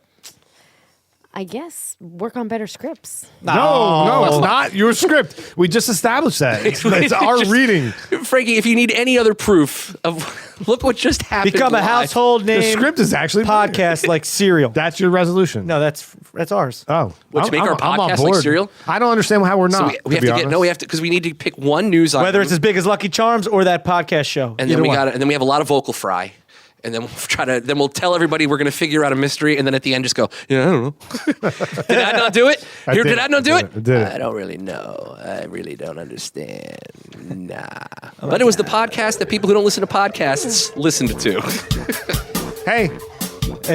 I guess work on better scripts. No, it's not your script. We just established that. It's our Just- reading. Frankie, if you need any other proof of look what just happened. Become a live. household The name script is actually podcast like Serial. That's your resolution. No, that's ours. Oh, What, to make our I'm on podcast like board. Serial? I don't understand how we're So not. we have to get no. We have to because we need to pick one news item. Whether it's as big as Lucky Charms or that podcast show. and Either then we one. got and then we have a lot of vocal fry. And then we'll then we'll tell everybody we're going to figure out a mystery, and then at the end just go, yeah, I don't know. Did I not do it? Did I not do it? I did it. I don't really know. I really don't understand. Nah. But it was the podcast that people who don't listen to podcasts listened to. Hey, Hey,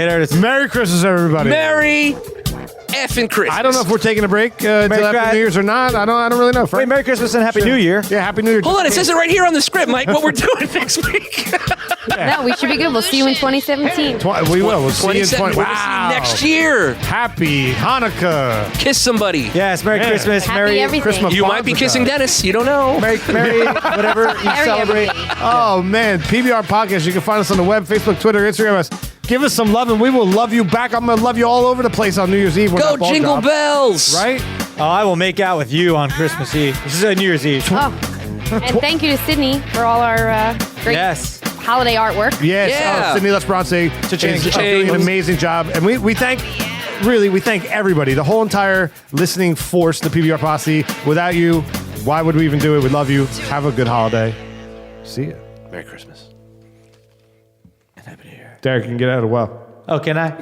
there it is. Merry Christmas, everybody. Merry effing Christmas. I don't know if we're taking a break until Merry after Christ- New Year's or not. I don't really know. Wait, Frank. Merry Christmas and Happy New Year. Yeah, Happy New Year. Hold on, it says it right here on the script, Mike. What we're doing next week. No, we should be good. We'll see you in 2017. We will. We'll see you in 27. 20. We'll see you next year. Happy Hanukkah. Kiss somebody. Yes, Merry Yeah. Christmas, Happy Merry everything. Christmas. You might be kissing Dennis. You don't know. Merry, whatever you Merry celebrate. everything. Oh, man. PBR Podcast. You can find us on the web, Facebook, Twitter, Instagram us. Give us some love, and we will love you back. I'm going to love you all over the place on New Year's Eve. when Go that ball Jingle drops. Bells. Right? Oh, I will make out with you on Christmas Eve. This is a New Year's Eve. Oh, and thank you to Sydney for all our great Yes. holiday artwork. Yes. Yeah. Sydney Lesbronce Cha-ching. is Cha-ching. doing an amazing job. And we thank, really, we thank everybody, the whole entire listening force, the PBR Posse. Without you, why would we even do it? We love you. Have a good holiday. See ya. Merry Christmas. Derek, you can get out of the well. Oh, can I?